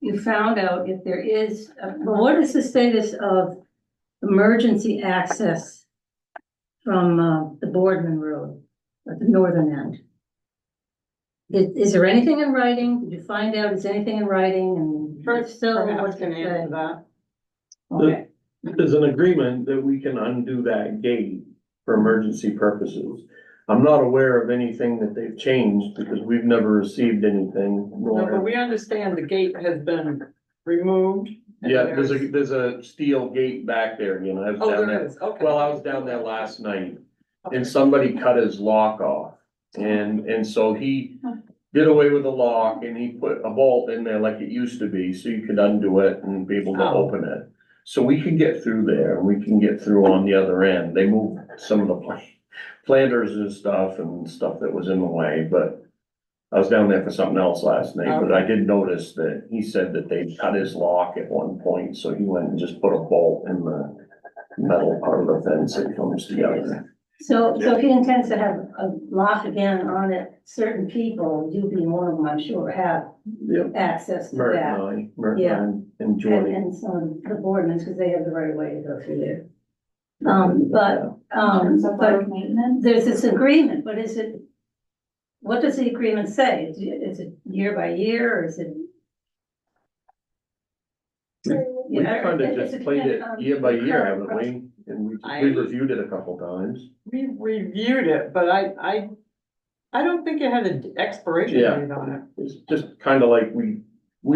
you found out if there is, well, what is the status of emergency access from, the Boardman Road at the northern end? Is there anything in writing? Did you find out, is anything in writing and first still? Perhaps what's can it answer say? that. Okay, There's an agreement that we can undo that gate for emergency purposes. I'm not aware of anything that they've changed because we've never received anything. No, but we understand the gate has been removed. and Yeah, there's a steel gate back there, you know, I was Oh, down there there. is, okay. Well, I was down there last night and somebody cut his lock off. And so he did away with the lock and he put a bolt in there like it used to be, so you could undo it and be able to Oh. open it. So we can get through there and we can get through on the other end. They moved some of the planters and stuff that was in the way, but I was down there for something else last night, but I did notice that he said that they cut his lock at one point, so he went and just put a bolt in the metal part of the fence that comes together. so if he intends to have a lock again on it, certain people, you being one of them, I'm sure, have Yep, access to Mert that. and I, Mert Yeah. and And, Jordy. and some of the Boardmans, because they have the right of way to go through there. But, In terms of but road maintenance. there's this agreement, but is it, what does the agreement say? Is it year by year, or is it? We kind of just played it year by year, haven't we? And we reviewed it a couple times. We reviewed it, but I don't think it had an expiration Yeah. date on it. It's just kind of like we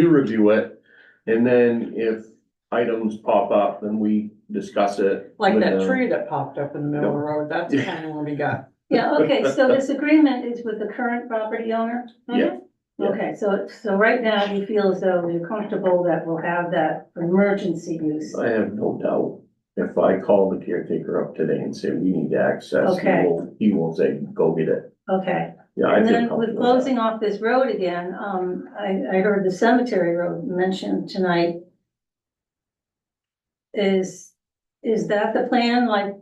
review it. And then if items pop up, then we discuss it. Like with that them. tree that popped up in the middle of the road, that's Yeah. kind of what we got. Yeah, okay, so this agreement is with the current property owner? Yeah. Yeah. Okay, so right now you feel as though you're comfortable that we'll have that for emergency use? I have no doubt. If I call the caretaker up today and say we need access, Okay. he will say, go get it. Okay, Yeah, I and feel then with comfortable with closing off this road again, I heard the cemetery road mentioned tonight. Is that the plan, like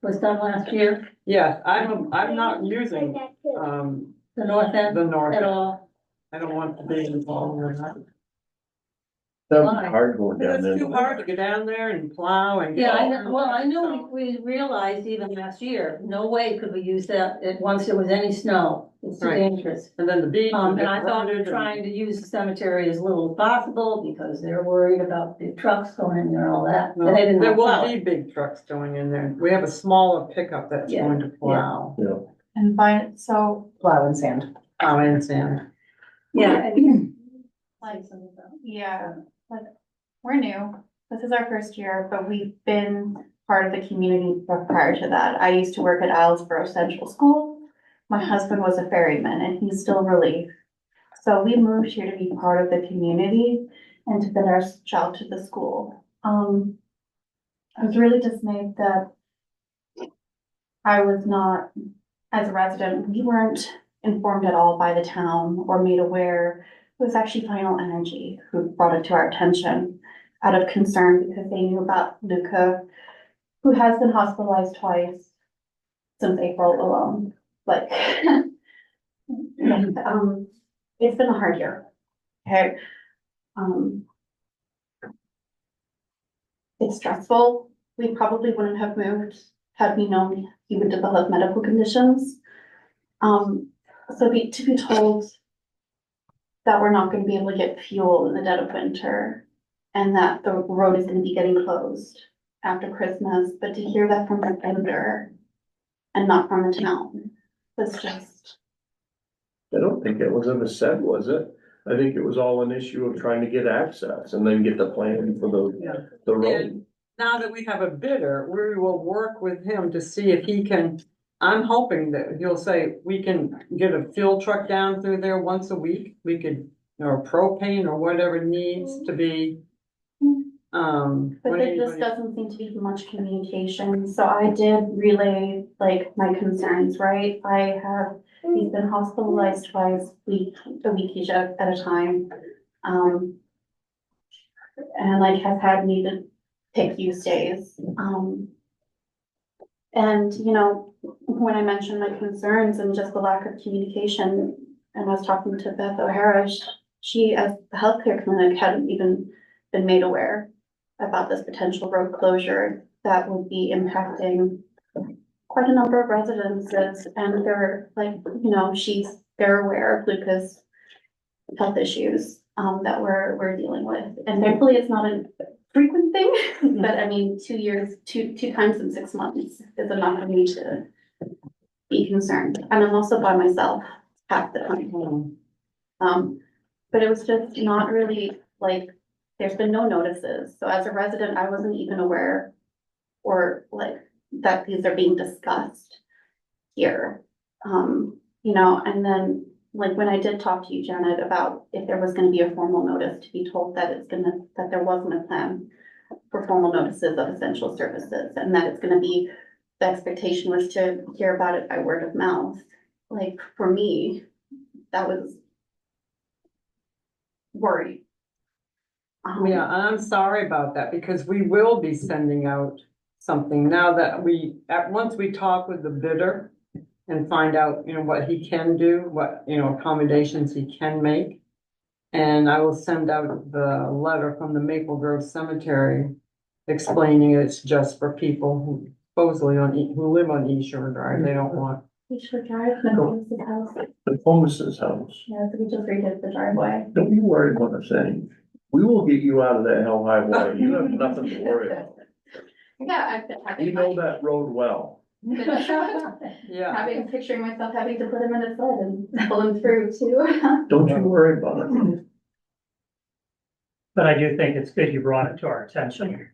was done last year, Yes, I'm not using, the north end the north. at all? I don't want to be involved in that. that. Why? That's hard going down It's there. too hard to go down there and plow and. Yeah, I know, well, I know we realized even last year, no way could we use that once there was any snow. It's too Right. dangerous. And then the beach. And I thought we were trying to use the cemetery as little as possible because they're worried about the trucks going in there and all that. No, And they didn't there plow won't it. be big trucks going in there. We have a smaller pickup that's Yeah, going to plow. And so, Plow and sand. Plow and sand. Yeah. and- like, yeah, like, we're new. This is our first year, but we've been part of the community prior to that. I used to work at Islesboro Central School. My husband was a ferryman and he's still relief. So we moved here to be part of the community and to fit our child to the school. I was really dismayed that I was not, as a resident, we weren't informed at all by the town or made aware. It was actually Final Energy who brought it to our attention out of concern because they knew about Luca, who has been hospitalized twice since April alone. Like, it's been a hard year. Okay. It's stressful. We probably wouldn't have moved had we known he would develop medical conditions. So to be told that we're not gonna be able to get fuel in the dead of winter and that the road is gonna be getting closed after Christmas, but to hear that from the vendor and not from the town was just, I don't think it was ever said, was it? I think it was all an issue of trying to get access and then get the plan for the road. And now that we have a bidder, we will work with him to see if he can I'm hoping that he'll say, we can get a fuel truck down through there once a week, we could, or propane or whatever needs to be. But what there just anybody- doesn't seem to be much communication, so I did relay like my concerns, right? He's been hospitalized twice, a week each at a time. And like has had me to take use days. And you know, when I mentioned my concerns and just the lack of communication, and I was talking to Beth O'Hara, she as the healthcare clinic hadn't even been made aware about this potential road closure that would be impacting quite a number of residences, and they're like, you know, they're aware of Luca's health issues, that we're dealing with, and thankfully it's not a frequent thing, but I mean, 2 years, two times in 6 months is enough for me to be concerned, and I'm also by myself half the time. But it was just not really like, there's been no notices, so as a resident, I wasn't even aware or like that these are being discussed here. You know, and then like when I did talk to you, Janet, about if there was gonna be a formal notice, to be told that that there wasn't a plan for formal notices of essential services, and that it's gonna be, the expectation was to hear about it by word of mouth. Like, for me, that was worried. Yeah, and I'm sorry about that, because we will be sending out something now that once we talk with the bidder and find out, you know, what he can do, what, you know, accommodations he can make. And I will send out the letter from the Maple Grove Cemetery explaining it's just for people who supposedly who live on East Shore Drive, they don't want. We should drive Nicholas's house. The Thomas's house. Yeah, so we just redid the driveway. Don't you worry about a thing. We will get you out of that hell high water. You have nothing to worry about. Yeah, You know that road well. Yeah, Picturing myself having to put him in a sled and pull him through too. Don't you worry about it. But I do think it's good you brought it to our attention.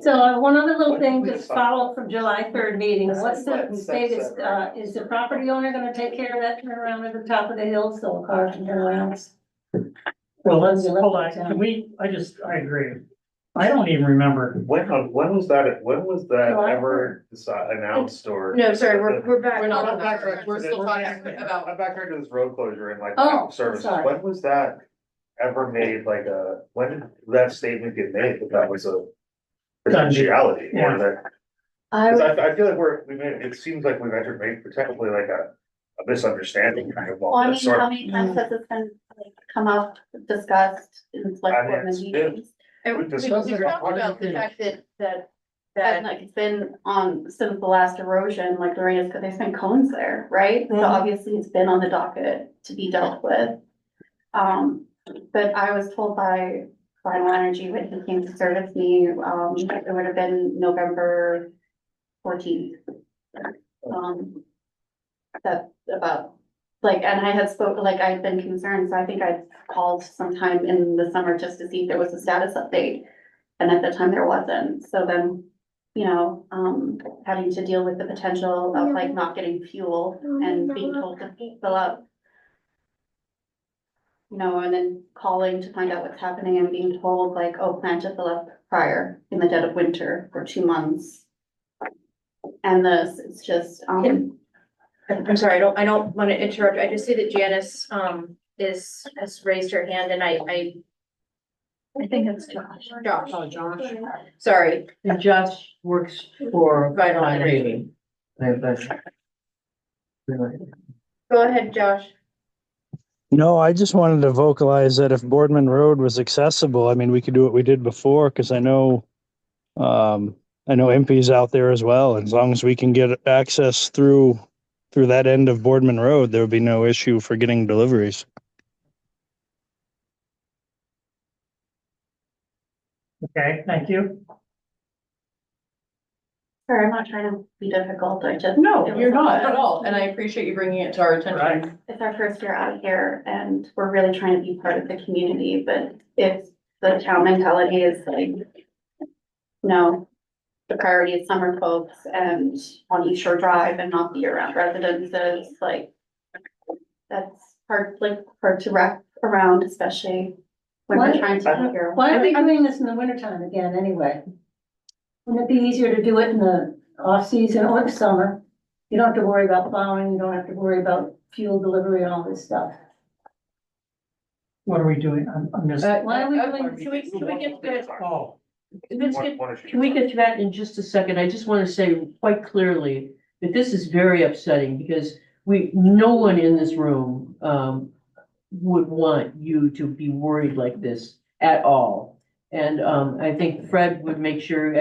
So one other little thing, just follow up from July 3rd meeting, what's the status, is the property owner gonna take care of that turnaround at the top of the hill, so cars can turn around? Well, hold on, I agree. I don't even remember. When was that ever announced or? No, sorry, we're back. We're not I'm back to- We're still talking about. I'm back to this road closure and like Oh, services. sorry. When was that ever made, like when did that statement get made, that was a potentiality Yeah. or that? Cause I feel like it seems like we've entered maybe potentially like a misunderstanding kind of. Well, I mean, sort how of- many times has this been like come up, discussed in select I mean, board it's been- meetings? And we We've discussed talked it. about the fact And that, like, it's been on since the last erosion, like Lorena's, cause there's been cones there, right? So Mhm. obviously it's been on the docket to be dealt with. But I was told by Final Energy when he came to service me, it would have been November 14th. That about, like, and I had I'd been concerned, so I think I called sometime in the summer just to see if there was a status update. And at the time there wasn't, so then, you know, having to deal with the potential of like not getting fuel and being told to fill up. You know, and then calling to find out what's happening and being told like, oh, plan to fill up prior in the dead of winter for 2 months. And this, it's just, I'm sorry, I don't want to interrupt. I just see that Janice, has raised her hand and I think it's Josh. Oh, Josh. Sorry. And Josh works for Vital Vital Energy. Energy. Go ahead, Josh. No, I just wanted to vocalize that if Boardman Road was accessible, I mean, we could do what we did before, because I know MP's out there as well. As long as we can get access through that end of Boardman Road, there would be no issue for getting deliveries. Okay, thank you. sorry, I'm not trying to be difficult, I just. No, it was you're not hard. at all, and I appreciate you bringing it to our attention. Right. It's our first year out here and we're really trying to be part of the community, but if the town mentality is like, no, the priority is summer folks and on East Shore Drive and not the year-round residences, like, that's hard to wrap around, especially when we're trying to take care of. Why are we doing this in the wintertime again, anyway? Wouldn't it be easier to do it in the off-season or the summer? You don't have to worry about plowing, you don't have to worry about fuel delivery and all this stuff. What are we doing? I'm just, Why are we doing? Can we get to that? oh, Let's One- get, one issue. can we get to that in just a second? I just want to say quite clearly that this is very upsetting because no one in this room, would want you to be worried like this at all. And, I think Fred would make sure,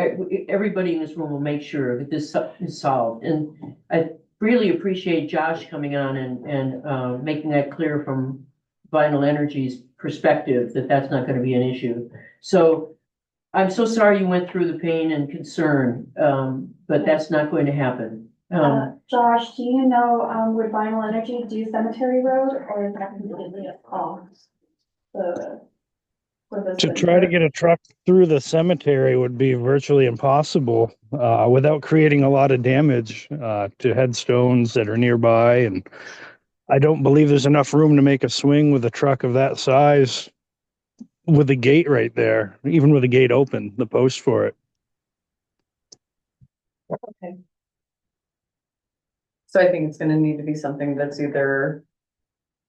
everybody in this room will make sure that this is solved. And I really appreciate Josh coming on and making that clear from Vinyl Energy's perspective, that that's not gonna be an issue. So I'm so sorry you went through the pain and concern, but that's not going to happen. Josh, do you know, would Vinyl Energy do Cemetery Road or is that completely off? To try to get a truck through the cemetery would be virtually impossible, without creating a lot of damage, to headstones that are nearby. And I don't believe there's enough room to make a swing with a truck of that size with the gate right there, even with the gate open, the post for it. So I think it's gonna need to be something that's either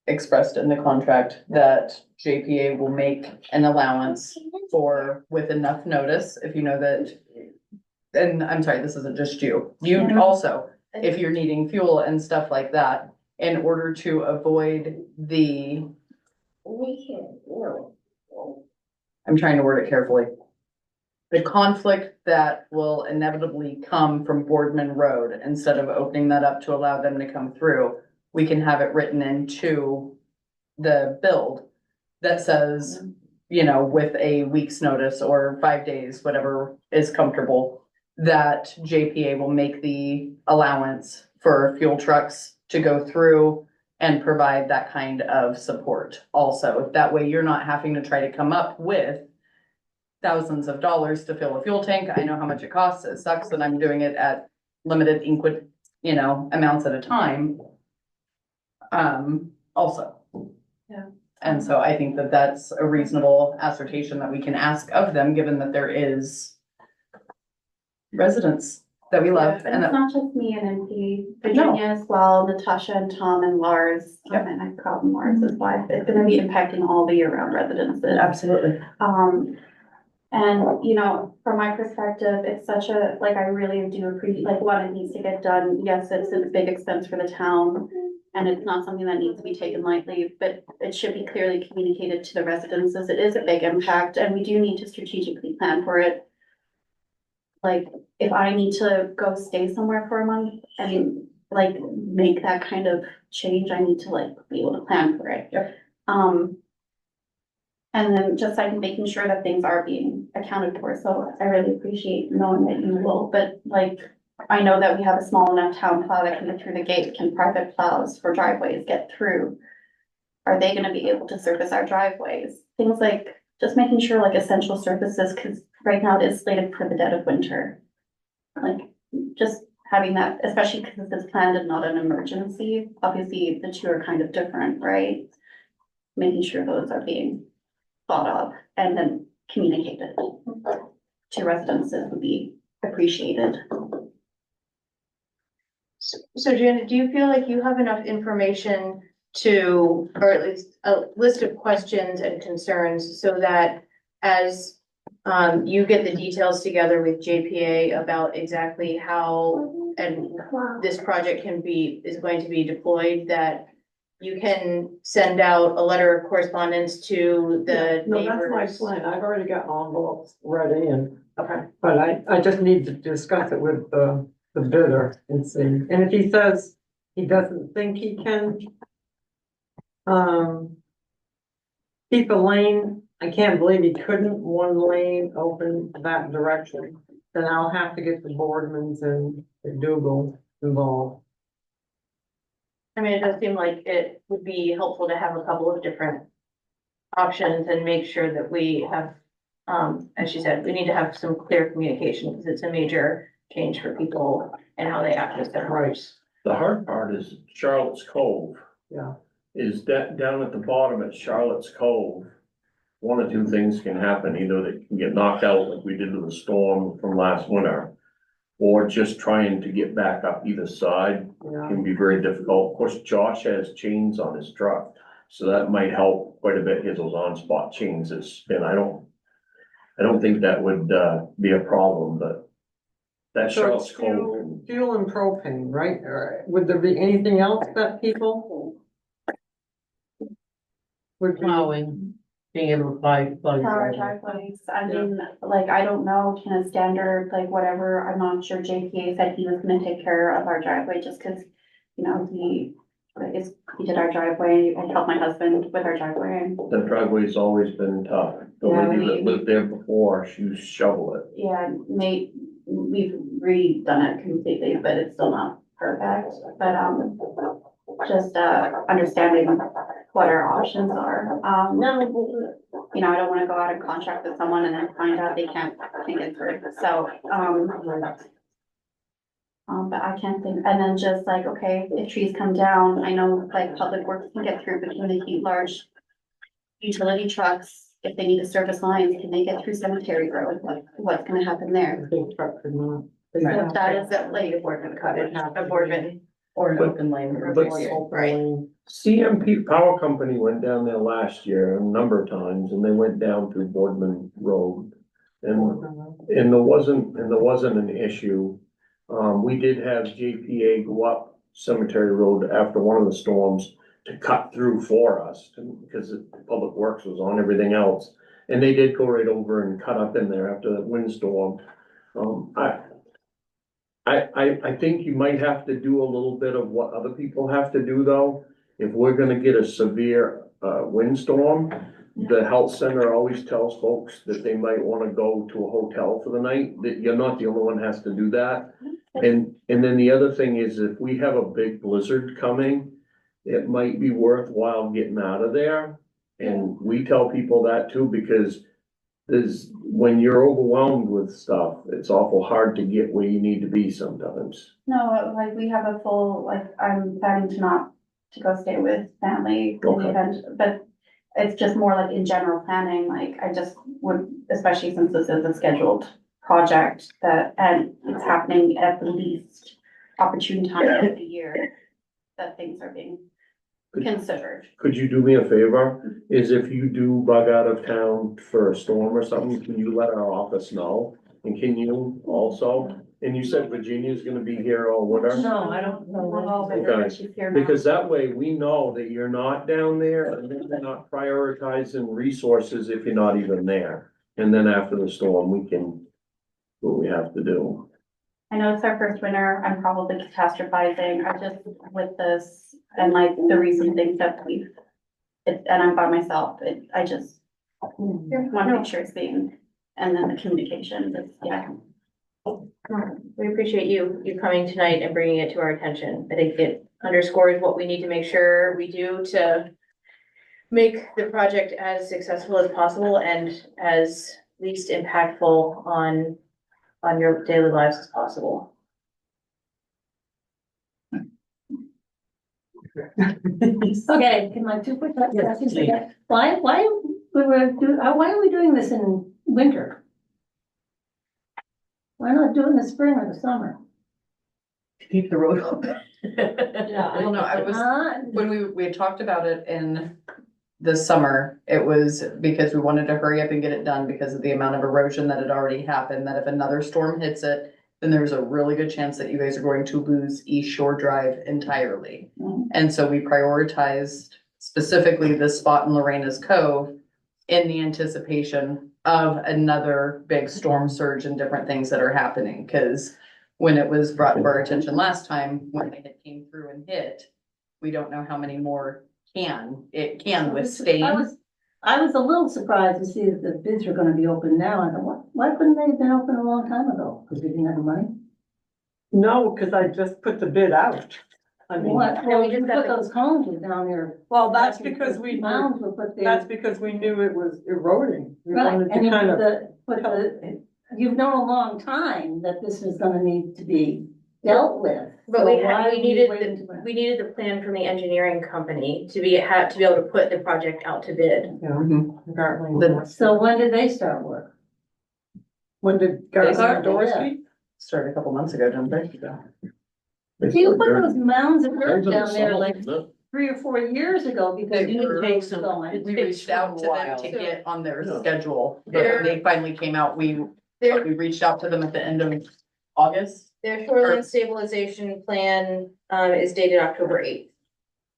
expressed in the contract that JPA will make an allowance for with enough notice, if you know that. And I'm sorry, this isn't just you, you also, if you're needing fuel and stuff like that, in order to avoid the. I'm trying to word it carefully. The conflict that will inevitably come from Boardman Road, instead of opening that up to allow them to come through, we can have it written into the build that says, you know, with a week's notice or 5 days, whatever is comfortable, that JPA will make the allowance for fuel trucks to go through and provide that kind of support also. That way you're not having to try to come up with thousands of dollars to fill a fuel tank. I know how much it costs. It sucks that I'm doing it at limited amounts at a time. Also. Yeah. And so I think that that's a reasonable assertion that we can ask of them, given that there is residents that we love. And And it's not just me and MP, Virginia as well, Natasha and Tom and Lars, Yep. and I've forgotten Lars's wife, it's gonna be impacting all the year-round residences. absolutely. And, you know, from my perspective, it's such a, like, I really do appreciate, like, one, it needs to get done. Yes, it's a big expense for the town. And it's not something that needs to be taken lightly, but it should be clearly communicated to the residences. It is a big impact and we do need to strategically plan for it. Like, if I need to go stay somewhere for a month and like make that kind of change, I need to like be able to plan for it. Yep. And then just like making sure that things are being accounted for. So I really appreciate knowing that you will, but like, I know that we have a small enough town plow that can get through the gate. Can private plows for driveways get through? Are they gonna be able to service our driveways? Things like just making sure like essential services, cause right now it is slated for the dead of winter. Like just having that, especially because this is planned and not an emergency. Obviously, the two are kind of different, right? Making sure those are being thought of and then communicated to residences would be appreciated. So Janet, do you feel like you have enough information to, or at least a list of questions and concerns so that as you get the details together with JPA about exactly how and this project is going to be deployed, that you can send out a letter of correspondence to the No, that's my neighbors? plan. I've already got envelopes ready and, Okay. but I just need to discuss it with the bidder and see. And if he says he doesn't think he can keep a lane, I can't believe he couldn't one lane open that direction. Then I'll have to get the Boardmans and the Dougal involved. I mean, it does seem like it would be helpful to have a couple of different options and make sure that we have as she said, we need to have some clear communication because it's a major change for people and how they access their homes. The hard part is Charlotte's Cove. Yeah. Is that down at the bottom at Charlotte's Cove? One of two things can happen, either they can get knocked out like we did with the storm from last winter. Or just trying to get back up either side Yeah. can be very difficult. Of course, Josh has chains on his truck, so that might help quite a bit. He has those on-spot chains that spin. I don't think that would, be a problem, but that So Charlotte's it's Cove. fuel and propane, right? Or would there be anything else that people? Would be, Plowing, being able to plow your Our driveway. driveways, I mean, like, I don't know, kind of standard, like, whatever, I'm not sure, JPA said he was gonna take care of our driveway, just cause, you know, he did our driveway, and helped my husband with our driveway, and, The driveway's always been tough. The Yeah, lady that we- lived there before, she used to shovel it. yeah, Nate, we've redone it completely, but it's still not perfect, but, just, understanding what our options are, you know, I don't wanna go out and contract with someone and then find out they can't get through, so, but I can't think, and then just like, okay, if trees come down, I know like Public Works can get through, but can they keep large utility trucks, if they need to service lines, can they get through Cemetery Road? What's gonna happen there? big truck could not. If that is at like, Boardman Cottage, a Boardman. Or an open lane. But- Right. CMP Power Company went down there last year a number of times, and they went down through Boardman Road. And there wasn't an issue. We did have JPA go up Cemetery Road after one of the storms to cut through for us, because the Public Works was on everything else. And they did go right over and cut up in there after the windstorm. I think you might have to do a little bit of what other people have to do, though. If we're gonna get a severe, windstorm, the health center always tells folks that they might wanna go to a hotel for the night, that you're not the only one has to do that. And then the other thing is, if we have a big blizzard coming, it might be worthwhile getting out of there. And we tell people that too, because when you're overwhelmed with stuff, it's awful hard to get where you need to be sometimes. no, like, we have a full, like, I'm planning to go stay with family in the Okay. event, but it's just more like in general planning, like, I just would, especially since this is a scheduled project and it's happening at the least opportune time of the year, that things are being considered. Could you do me a favor? Is if you do bug out of town for a storm or something, can you let our office know? And can you also? And you said Virginia's gonna be here all winter? No, I don't know. Well, but Okay. she's here now. Because that way we know that you're not down there and then you're not prioritizing resources if you're not even there. And then after the storm, we can do what we have to do. I know it's our first winter, I'm probably catastrophizing, I just, with this, and like the recent things that and I'm by myself, I just want to make sure it's being, and then the communication, it's, yeah. We appreciate you coming tonight and bringing it to our attention. I think it underscores what we need to make sure we do to make the project as successful as possible and as least impactful on your daily lives as possible. Okay, can my two quick questions again? Why are we doing this in winter? Why not do it in the spring or the summer? Keep the road open. Well, no, I was, Huh? when we had talked about it in the summer, it was because we wanted to hurry up and get it done because of the amount of erosion that had already happened, that if another storm hits it, then there's a really good chance that you guys are going to lose East Shore Drive entirely. Mhm. And so we prioritized specifically this spot in Lorena's Cove in the anticipation of another big storm surge and different things that are happening, because when it was brought to our attention last time, when they had came through and hit, we don't know how many more it can withstand. I was a little surprised to see that the bids are gonna be open now. I thought, why couldn't they have been open a long time ago? Because we didn't have the money? No, because I just put the bid out. I mean, What, Yeah, well, we you just put got the- those homes were down there. well, that's because we, Mounds were put there. that's because we knew it was eroding. We Right, wanted and to you kind put of, you've known a long time that this was gonna need to be dealt with. But So we why had, are we needed, waiting the to- we needed the plan from the engineering company to be able to put the project out to bid. you know, Gartling. The- So when did they start work? When did Gartling Gartling, Dorsey? Started a couple months ago, didn't they? You put those mounds of dirt Depends on the down there summer, like doesn't it? 3 or 4 years ago because It you would knew take it was some- going. We reached out to them to So- get on their Yeah. schedule, but They're- when they finally came out, we Their, reached out to them at the end of August, their shoreline stabilization plan, is dated October 8th.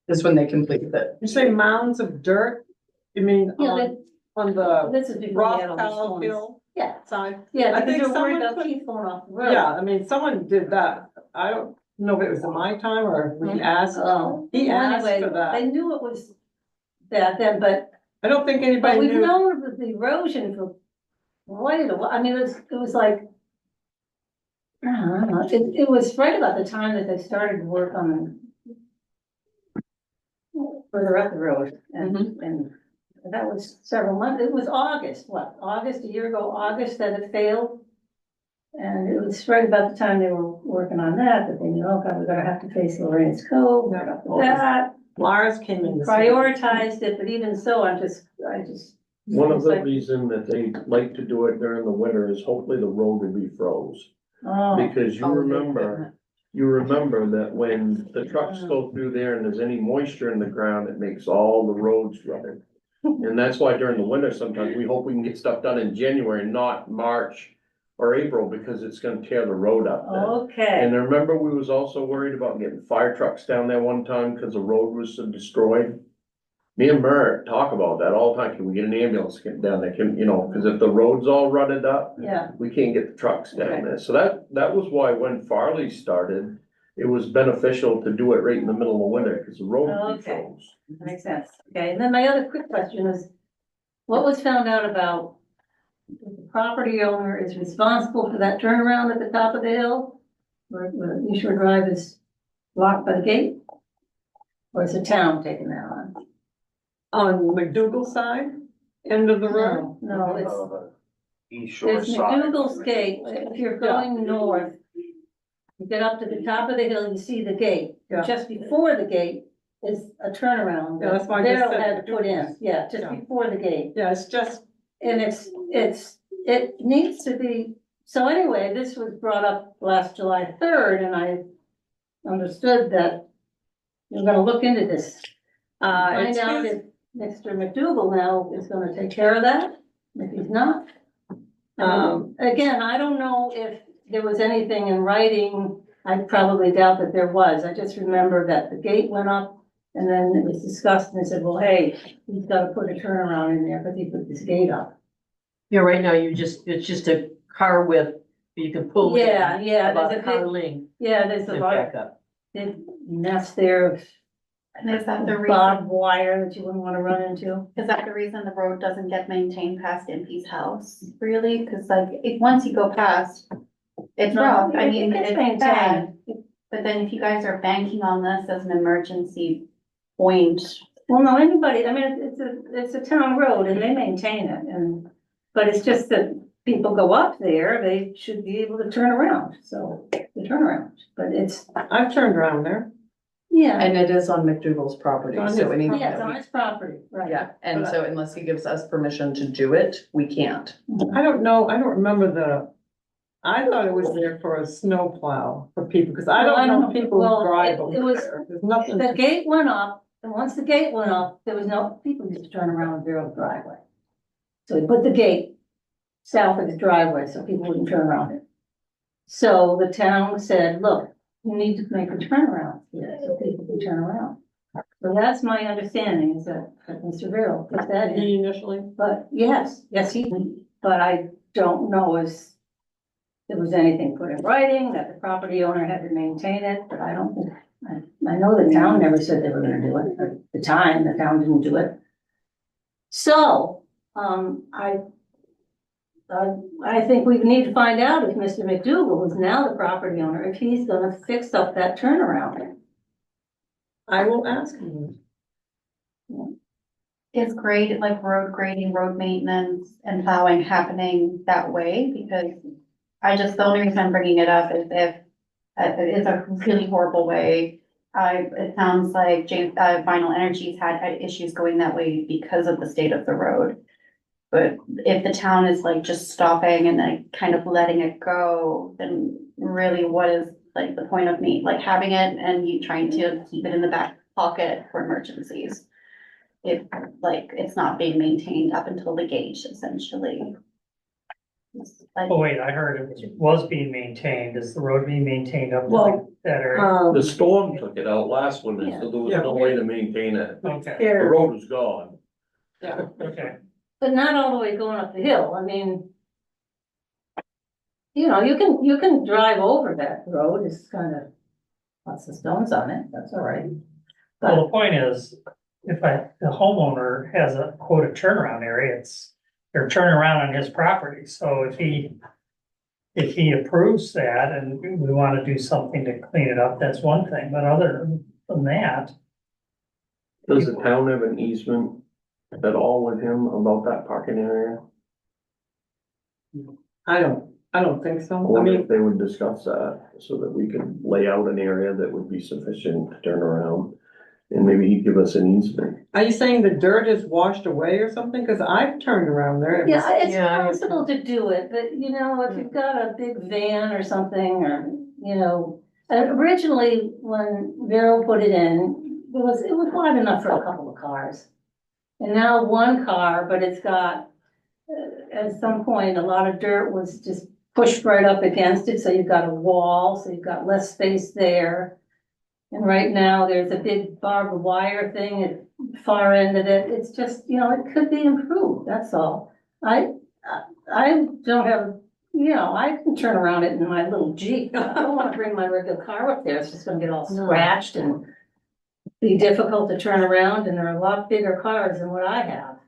is when they completed it. You say mounds of dirt? You mean Yeah, on the This is before Ross they had all the Powell storms. Hill Yeah, side? yeah, I because think you're worried someone about put- teeth going off the road. Yeah, I mean, someone did that. I don't know if it was in my time or if we asked. Oh, He asked anyway, for that. they knew it was that then, but I don't think But anybody we've knew. known of the erosion for quite a while, I mean, it was like. I don't know, it was right about the time that they started work on. Further up the road, and that was several months, it was August, August, a year ago, August that it failed. And it was right about the time they were working on that they knew, oh God, we're gonna have to face Lorraine's Cove, right up with that. Lars came in. this- Prioritized it, but even so, I just. One of it's the like, reason that they like to do it during the winter is hopefully the road will be froze. Oh, Because you remember that when the trucks go through there and there's any moisture in the ground, it makes all the roads rubber. And that's why during the winter, sometimes we hope we can get stuff done in January, not March or April, because it's gonna tear the road up then. okay, And I remember we was also worried about getting fire trucks down there one time because the road was so destroyed. Me and Merritt talk about that all the time. Can we get an ambulance to get down there? Can, you know, because if the road's all rutted up, yeah, we can't get the trucks Okay. down there. So that was why when Farley started, it was beneficial to do it right in the middle of winter because the road would be Okay. froze. that makes sense, okay, and then my other quick question is, what was found out about if the property owner is responsible for that turnaround at the top of the hill? Where East Shore Drive is blocked by the gate? Or is the town taking that on? On McDougal side, end of the road. No, it's, East Shore there's side. McDougal's gate, if you're going north, you get up to the top of the hill, you see the gate. Yeah. Just before the gate is a turnaround. Yeah, that's why I just Daryl said had put in, McDougal's. yeah, just Yeah. before the gate. Yeah, it's just, And it needs to be, so anyway, this was brought up last July 3rd, and I understood that you're gonna look into this. Find it's out his, if Mr. McDougal now is gonna take care of that, if he's not. Again, I don't know if there was anything in writing, I probably doubt that there was, I just remember that the gate went up. And then it was discussed, and they said, well, hey, he's gotta put a turnaround in there, because he put this gate up. Yeah, right now it's just a car width, you can pull in. Yeah, yeah, About there's a a car big, length yeah, there's a and lot, back up. big mess there of And is that the barbed reason, wire that you wouldn't wanna run into. is that the reason the road doesn't get maintained past Impey's house, really? Cause like, if, once you go past, it's rough, I mean, It gets it's bad. maintained. But then if you guys are banking on this as an emergency point, Well, no, anybody, I mean, it's a town road and they maintain it and, but it's just that people go up there, they should be able to turn around, so, the turnaround, but it's, I've turned around there. yeah. And it is on McDougal's property, On so his anything Yeah, it's that on we, its property, right. yeah, and so unless he gives us permission to do it, we can't. I don't know, I don't remember I thought it was there for a snow plow for people, because I Well, I don't don't know know. people Well, who drive it over was- there. There's nothing. The gate went up, and once the gate went up, there was no, people used to turn around their driveway. So he put the gate south of the driveway, so people wouldn't turn around it. So the town said, look, you need to make a turnaround here, so people can turn around. So that's my understanding, is that Mr. Verrill put that in, He initially, but yes, but I don't know if there was anything put in writing, that the property owner had to maintain it, but I don't think, I know the town never said they were gonna do it, at the time, the town didn't do it. So, I think we need to find out if Mr. McDougal, who's now the property owner, if he's gonna fix up that turnaround. I will ask him. Is grade, like road grading, road maintenance and plowing happening that way? Because the only reason I'm bringing it up is if it is a really horrible way. It sounds like Vinyl Energy's had issues going that way because of the state of the road. But if the town is like just stopping and then kind of letting it go, then really what is like the point of me, like having it and you trying to keep it in the back pocket for emergencies? If like it's not being maintained up until the gauge essentially. It's like- Oh, wait, I heard it was being maintained. Is the road being maintained up to Well, that area? The storm took it out last winter, so there was Yeah. no way to maintain it. Okay, The Here, road was gone. yeah, okay. But not all the way going up the hill, I mean. You know, you can drive over that road, it's kind of lots of stones on it, that's all right. Well, the point is, if the homeowner has a quoted turnaround area, they're turning around on his property, so if he approves that and we wanna do something to clean it up, that's one thing, but other than that. Does the town have an easement at all with him about that parking area? I don't think I so. I wonder mean, if they would discuss that so that we could lay out an area that would be sufficient to turn around. And maybe he'd give us an easement. are you saying the dirt is washed away or something? Cause I've turned around there. It was- Yeah, it's Yeah, I- possible to do it, but you know, if you've got a big van or something, or, you know. Originally, when Vero put it in, it was wide enough for a couple of cars. And now one car, but it's got, at some point, a lot of dirt was just pushed right up against it, so you've got a wall, so you've got less space there. And right now, there's a big barbed wire thing at the far end of it, it's just, you know, it could be improved, that's all. I don't have, you know, I can turn around it in my little Jeep, I don't wanna bring my regular car up there, it's just gonna get all No. scratched and be difficult to turn around, and there are a lot bigger cars than what I have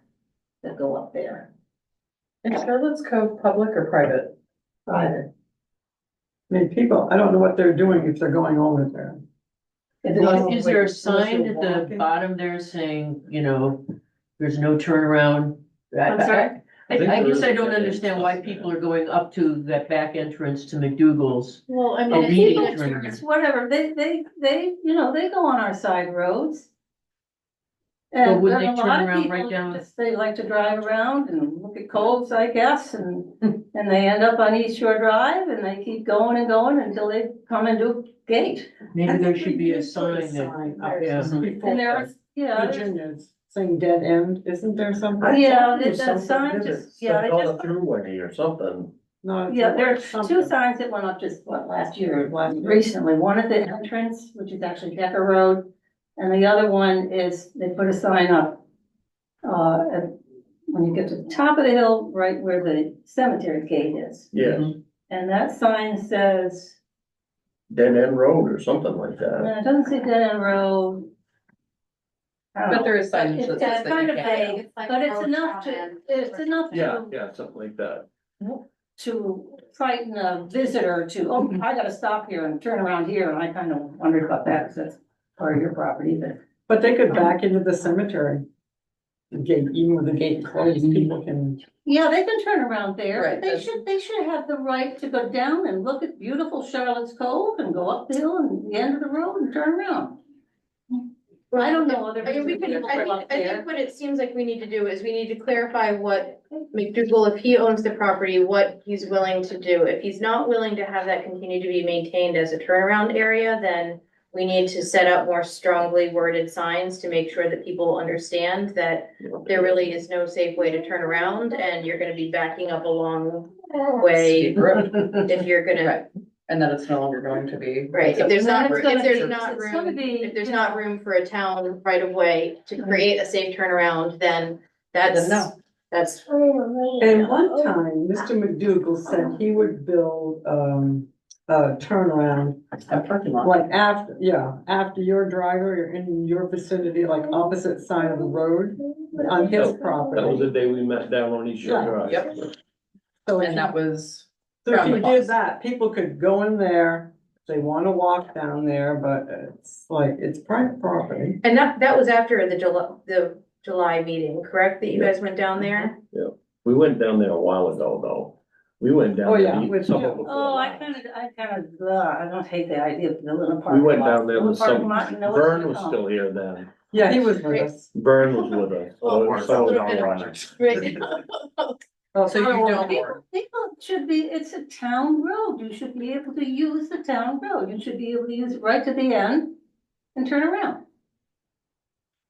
that go up there. Is Charlotte's Cove public or private? Private. I mean, people, I don't know what they're doing if they're going over there. If it was- Is there a Unless sign you're at the walking. bottom there saying, you know, there's no turnaround? I'm sorry? I think guess there I is don't a- understand why people are going up to that back entrance to McDougal's. Well, I A mean, reading it's, turn. It's whatever, they, you know, they go on our side roads. But And would and they a turn lot of around right people down- just, they like to drive around and look at coves, I guess, and they end up on East Shore Drive and they keep going and going until they come into a gate. Maybe I there think should we be a did put sign that, up yeah. before And there's, yeah, there's- Virginia's saying dead end, isn't there something? yeah, There's that something sign with just, it. yeah, they On just, a throughway or something. No, yeah, there's something. two signs that went up just, last year, recently, one at the entrance, which is actually Decker Road. And the other one is, they put a sign up, when you get to the top of the hill, right where the cemetery gate is. Yes, And that sign says, dead end road or something like that. no, it doesn't say dead end road. I don't But know. there is signage that It's says that kind you of can't. vague, like but it's road enough comment. it's enough Yeah, to, yeah, something like that. to frighten a visitor to, oh, I gotta stop here and turn around here, and I kind of wondered about that, because that's part of your property, but. But they could back into the cemetery. The gate, even with the gate closed, people can, Yeah, they can turn around there, Right, but they should have the right to go down and look at beautiful Charlotte's Cove and go up the hill and the end of the road and turn around. I don't know other I mean, we people can, who I go think, up I there. think what it seems like we need to do is we need to clarify what McDougal, if he owns the property, what he's willing to do. If he's not willing to have that continue to be maintained as a turnaround area, then we need to set up more strongly worded signs to make sure that people understand that there really is no safe way to turn around and you're gonna be backing up a long way if you're gonna, Right. And that it's no longer going to be. right, if there's not, It's gonna if there's be- not it's gonna room, be, if there's you not know. room for a town right of way to create a safe turnaround, then that's, Then no. that's, and one time, Mr. McDougal said he would build, a turnaround, A parking lot. like after your driveway or in your vicinity, like opposite side of the road, on his That was property. the day we met down on East Shore Drive. Yep. So if And that was. So if you frowned did upon. that, people could go in there, they wanna walk down there, but it's like, it's private property. And that was after the July meeting, correct, that you guys went down there? We went down there a while ago, though. We went down. Oh, there yeah, to eat with supper you. before Oh, I that. don't hate the idea of building a We parking went lot. down there Build a with parking some, lot and know what's Vern gonna was come. still here then. Yeah, he was with us. Vern was with us. Well, So it's some a of little the bit of- projects. Right. Oh, So you don't, People should be, it's a town road, you should be able to use the town road, you should be able to use it right to the end and turn around.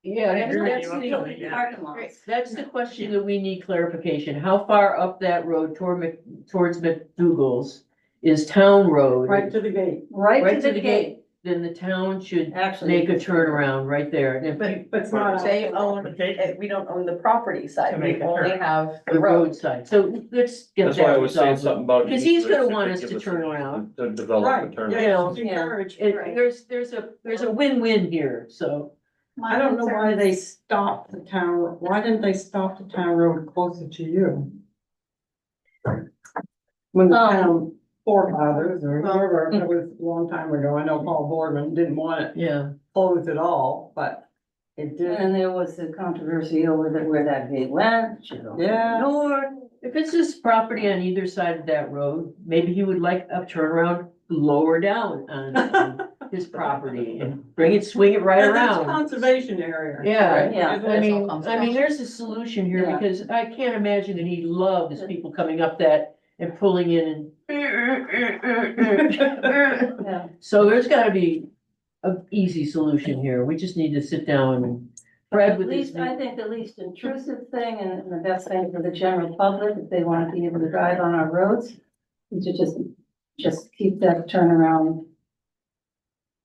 Yeah, I agree with that's you on the- that, yeah. Parking lots. Right. That's the question that we need clarification. How far up that road towards McDougal's is town road? Right to the gate. Right to the gate, Then the town should actually. make a turnaround right there. And if you- But it's not. they own, Okay. we don't own the property To side, make we a only turn. have the the road. roadside, so let's get That's why I that was saying resolved. something about. Because he's gonna easements, want if us they to give turn around. To develop a Right, turn. yeah, Yeah. it's encouraged. It, there's a win-win here, so. I don't know why they stopped the town, why didn't they stop the town road closer to you? When the town forefathers or whoever, it was a long time ago, I know Paul Boardman didn't want it Yeah. closed at all, but it did. And there was the controversy over where that gate went, should go Yeah. north. If it's his property on either side of that road, maybe he would like a turnaround lower down on his property and swing it right And that's around. conservation area. Yeah, Yeah. I mean, there's a solution here Yeah. because I can't imagine that he loves people coming up that and pulling in and. Yeah. So there's gotta be an easy solution here. We just need to sit down and Fred At with his. least, I think the least intrusive thing and the best thing for the general public, if they want to be able to drive on our roads, is to just keep that turnaround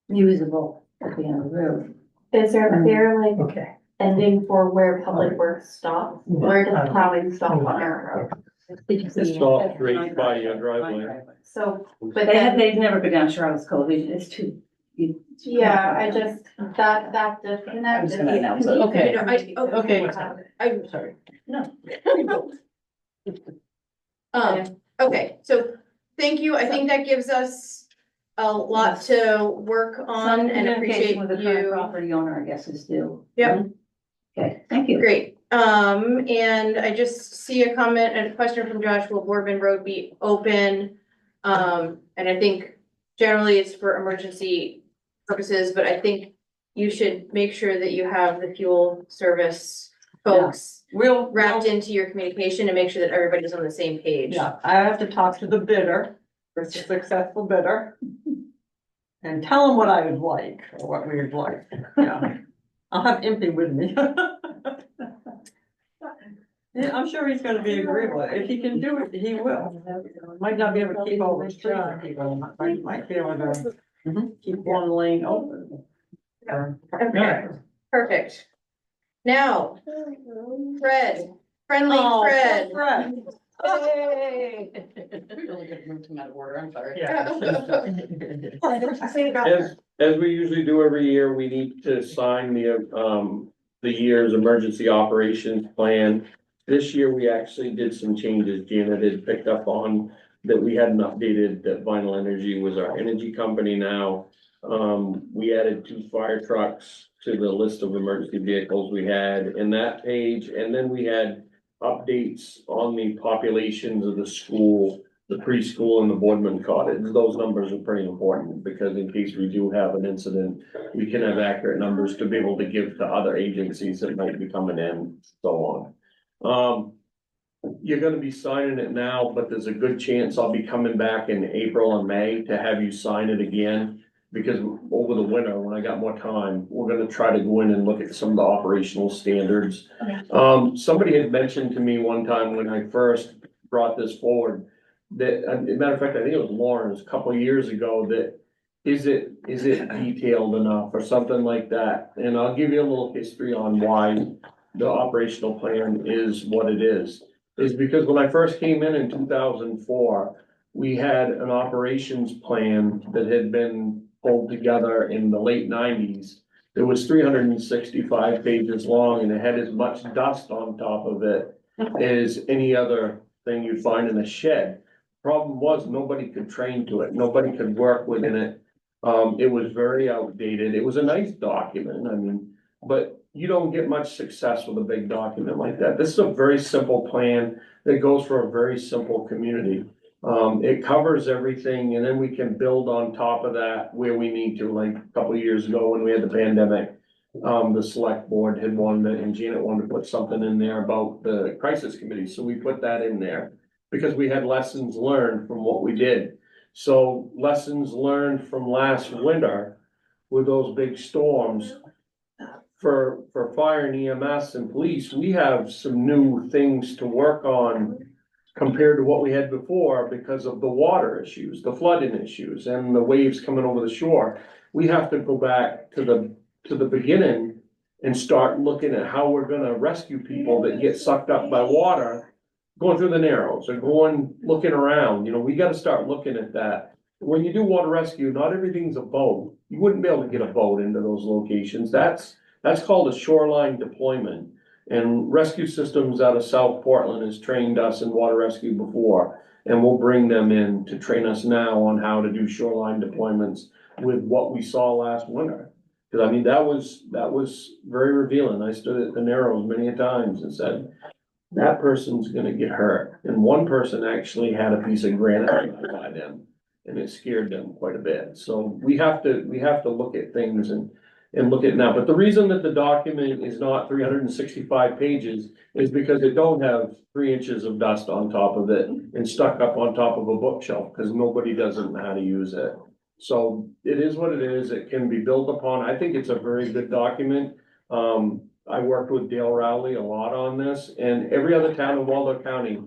usable at the end of the road. Is there a clear like Okay. ending for where public works stop? Where does plowing stop on our road? It's not right by your driveway. So, but They then, they'd never go down Charlotte's Cove, it's too. yeah, I just, that disconnect. I'm just gonna announce it. Okay. You know, Okay. I'm Sorry. okay, so thank you. I think that gives us a lot to work on Some and appreciate communication with the current you. property owner, I guess, is due. Yep. Okay, thank you. Great. And I just see a comment and a question from Joshua, Boardman Road be open. And I think generally it's for emergency purposes, but I think you should make sure that you have the fuel service folks We'll. wrapped into your communication and make sure that everybody's on the same page. Yeah, I have to talk to the bidder, the successful bidder. And tell him what I would like, or what we would like, yeah. I'll have Impy with me. Yeah, I'm sure he's gonna be agreeable, if he can do it, he will. Might not be able to keep all the streets, people might be able to keep one lane open. Okay, perfect. Now, Fred, friendly Oh, Fred. Fred. Hey. Really good move him out of order, I'm sorry. As we usually do every year, we need to sign the year's emergency operations plan. This year, we actually did some changes. Janet had picked up on that we hadn't updated that Vinyl Energy was our energy company now. We added 2 fire trucks to the list of emergency vehicles we had in that page, and then we had updates on the populations of the school, the preschool and the Boardman cottage. Those numbers are pretty important because in case we do have an incident, we can have accurate numbers to be able to give to other agencies that might be coming in, so on. You're gonna be signing it now, but there's a good chance I'll be coming back in April or May to have you sign it again. Because over the winter, when I got more time, we're gonna try to go in and look at some of the operational standards. Somebody had mentioned to me one time when I first brought this forward, that, as a matter of fact, I think it was Lawrence, a couple of years ago, that is it detailed enough or something like that? And I'll give you a little history on why the operational plan is what it is because when I first came in 2004, we had an operations plan that had been pulled together in the late 90s. It was 365 pages long and it had as much dust on top of it as any other thing you'd find in a shed. Problem was, nobody could train to it, nobody could work within it. It was very outdated. It was a nice document, I mean, but you don't get much success with a big document like that. This is a very simple plan that goes for a very simple community. It covers everything and then we can build on top of that where we need to, like a couple of years ago when we had the pandemic. The select board had wanted, and Janet wanted to put something in there about the crisis committee, so we put that in there. Because we had lessons learned from what we did. So lessons learned from last winter with those big storms. For fire and EMS and police, we have some new things to work on compared to what we had before because of the water issues, the flooding issues, and the waves coming over the shore. We have to go back to the beginning and start looking at how we're gonna rescue people that get sucked up by water going through the Narrows or looking around, you know, we gotta start looking at that. When you do water rescue, not everything's a boat. You wouldn't be able to get a boat into those locations. That's called a shoreline deployment. And Rescue Systems out of South Portland has trained us in water rescue before. And we'll bring them in to train us now on how to do shoreline deployments with what we saw last winter. Cause I mean, that was very revealing. I stood at the Narrows many a times and said, that person's gonna get hurt. And one person actually had a piece of granite by them and it scared them quite a bit. So we have to look at things and look at now. But the reason that the document is not 365 pages is because it don't have 3 inches of dust on top of it and stuck up on top of a bookshelf, because nobody doesn't know how to use it. So it is what it is. It can be built upon. I think it's a very good document. I worked with Dale Rowley a lot on this, and every other town in Waldo County,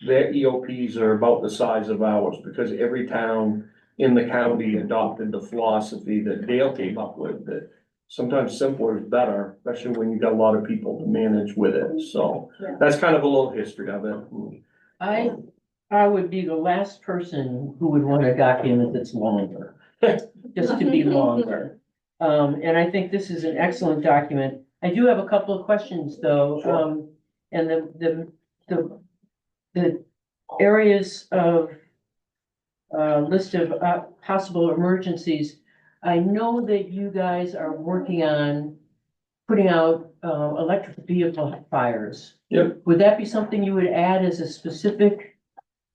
their EOPs are about the size of ours, because every town in the county adopted the philosophy that Dale came up with, that sometimes simpler is better, especially when you got a lot of people to manage with it. So that's kind of a little history of it. I would be the last person who would want a document that's longer, just to be longer. And I think this is an excellent document. I do have a couple of questions though. Sure. And the areas of list of possible emergencies. I know that you guys are working on putting out electric vehicle fires. Yep. Would that be something you would add as a specific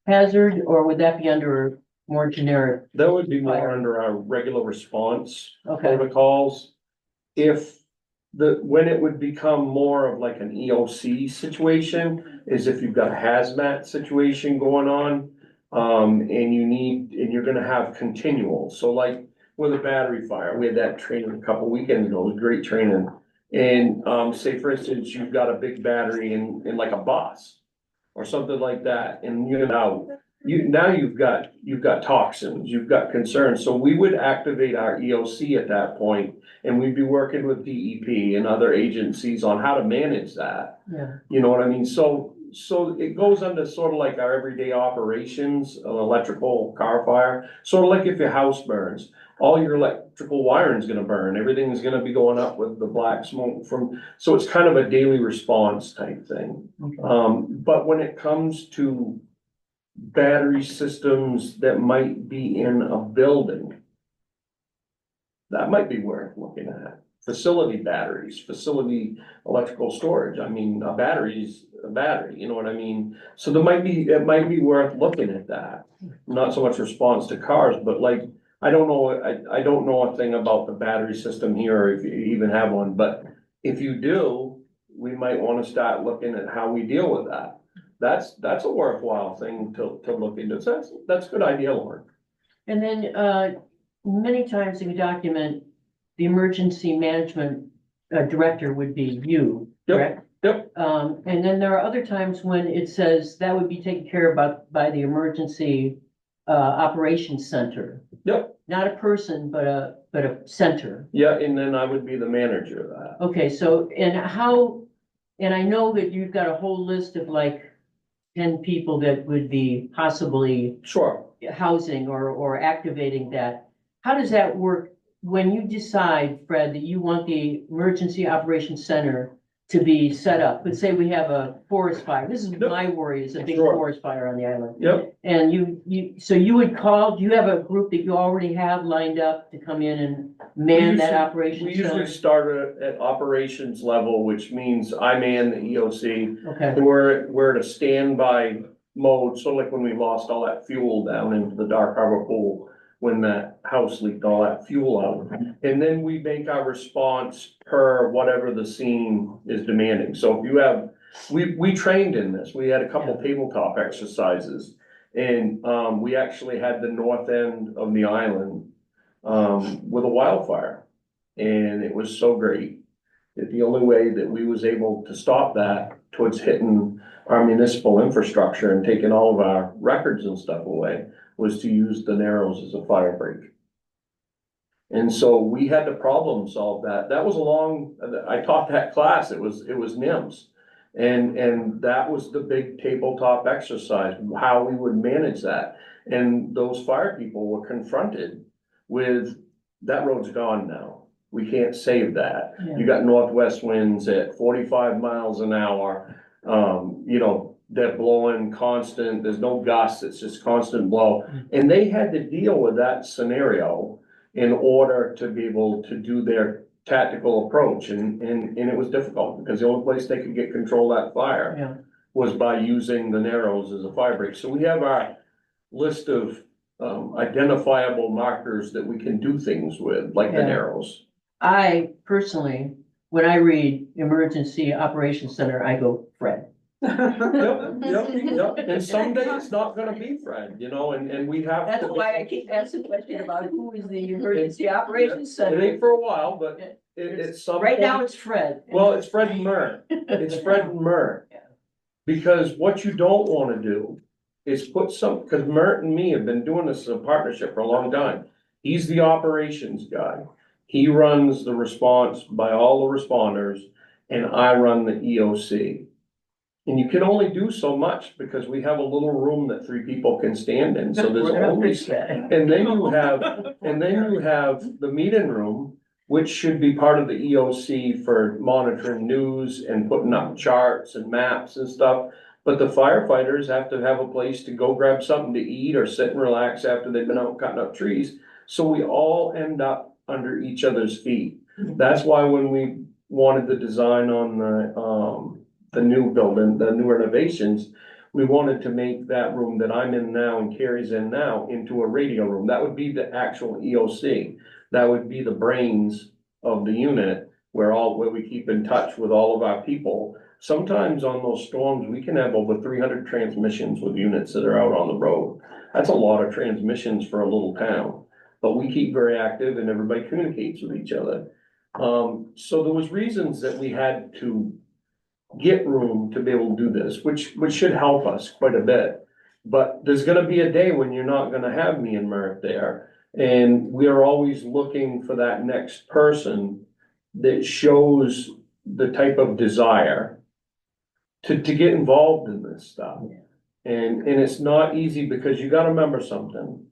hazard, or would that be under more generic? That would be more under our regular response Okay, protocols. When it would become more of like an EOC situation is if you've got a hazmat situation going on. And you're gonna have continual, so like with a battery fire, we had that training a couple weekends ago, it was great training. And, say for instance, you've got a big battery in like a bus or something like that, and you've got toxins, you've got concerns, so we would activate our EOC at that point, and we'd be working with DEP and other agencies on how to manage that. yeah, You know what I mean? So it goes under sort of like our everyday operations, an electrical car fire, sort of like if your house burns, all your electrical wiring is gonna burn, everything's gonna be going up with the black smoke so it's kind of a daily response type thing. okay. But when it comes to battery systems that might be in a building, that might be worth looking at. Facility batteries, facility electrical storage. I mean, a battery's a battery, you know what I mean? So it might be worth looking at that. Not so much response to cars, but like, I don't know a thing about the battery system here, or if you even have one, but if you do, we might wanna start looking at how we deal with that. That's a worthwhile thing to look into. So that's a good idea, Lauren. And then, many times in a document, the emergency management director would be you, Yep, correct? yep. And then there are other times when it says that would be taken care of by the emergency operations center. Yep. Not a person, but a center. Yeah, and then I would be the manager of that. Okay, so, and I know that you've got a whole list of like 10 people that would be possibly Sure. housing or activating that. How does that work when you decide, Fred, that you want the emergency operations center to be set up. Let's say we have a forest fire. This is Yep. my worry, is a big Sure. forest fire on the island. Yep, And so you would call, do you have a group that you already have lined up to come in and man that operation we usually center? start at operations level, which means I man the EOC. Okay, We're at a standby mode, so like when we lost all that fuel down into the Dark Harbor Pool, when that house leaked all that fuel out. And then we make our response per whatever the scene is demanding. So if you have, we trained in this, we had a couple tabletop exercises. And, we actually had the north end of the island, with a wildfire. And it was so great. That the only way that we was able to stop that towards hitting our municipal infrastructure and taking all of our records and stuff away was to use the Narrows as a fire break. And so we had to problem solve that. That was I taught that class, it was NIMS. And that was the big tabletop exercise, how we would manage that. And those fire people were confronted with, that road's gone now. We can't save that. Yeah. You got northwest winds at 45 miles an hour. You know, they're blowing constant, there's no gusts, it's just constant blow. And they had to deal with that scenario in order to be able to do their tactical approach. And it was difficult because the only place they could get control of that fire yeah. was by using the Narrows as a fire break. So we have our list of identifiable markers that we can do things with, like the Yeah. Narrows. I personally, when I read Emergency Operations Center, I go Fred. Yep. And someday it's not gonna be Fred, you know, and we have. That's to- why I keep asking the question about who is the Emergency Operations It Center. ain't for a while, but it's some. Right now, point- it's Fred. Well, it's Fred and Mert. It's Fred and Mert. Yeah. Because what you don't wanna do is put cause Mert and me have been doing this as a partnership for a long time. He's the operations guy. He runs the response by all the responders, and I run the EOC. And you can only do so much because we have a little room that 3 people can stand in, so there's We're gonna only. fix that. And then you have the meeting room, which should be part of the EOC for monitoring news and putting up charts and maps and stuff. But the firefighters have to have a place to go grab something to eat or sit and relax after they've been out cutting up trees. So we all end up under each other's feet. That's why when we wanted the design on the new building, the new renovations, we wanted to make that room that I'm in now and Carrie's in now into a radio room. That would be the actual EOC. That would be the brains of the unit where we keep in touch with all of our people. Sometimes on those storms, we can have over 300 transmissions with units that are out on the road. That's a lot of transmissions for a little town, but we keep very active and everybody communicates with each other. So there was reasons that we had to get room to be able to do this, which should help us quite a bit. But there's gonna be a day when you're not gonna have me and Mert there. And we are always looking for that next person that shows the type of desire to get involved in this stuff. And it's not easy because you gotta remember something.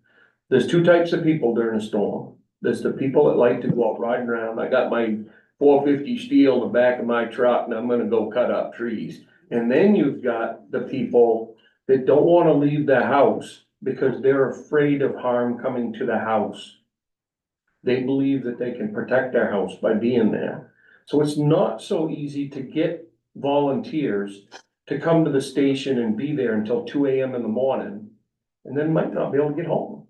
There's 2 types of people during a storm. There's the people that like to go out riding around. I got my 450 steel in the back of my truck and I'm gonna go cut up trees. And then you've got the people that don't wanna leave their house because they're afraid of harm coming to the house. They believe that they can protect their house by being there. So it's not so easy to get volunteers to come to the station and be there until 2 AM in the morning, and then might not be able to get home.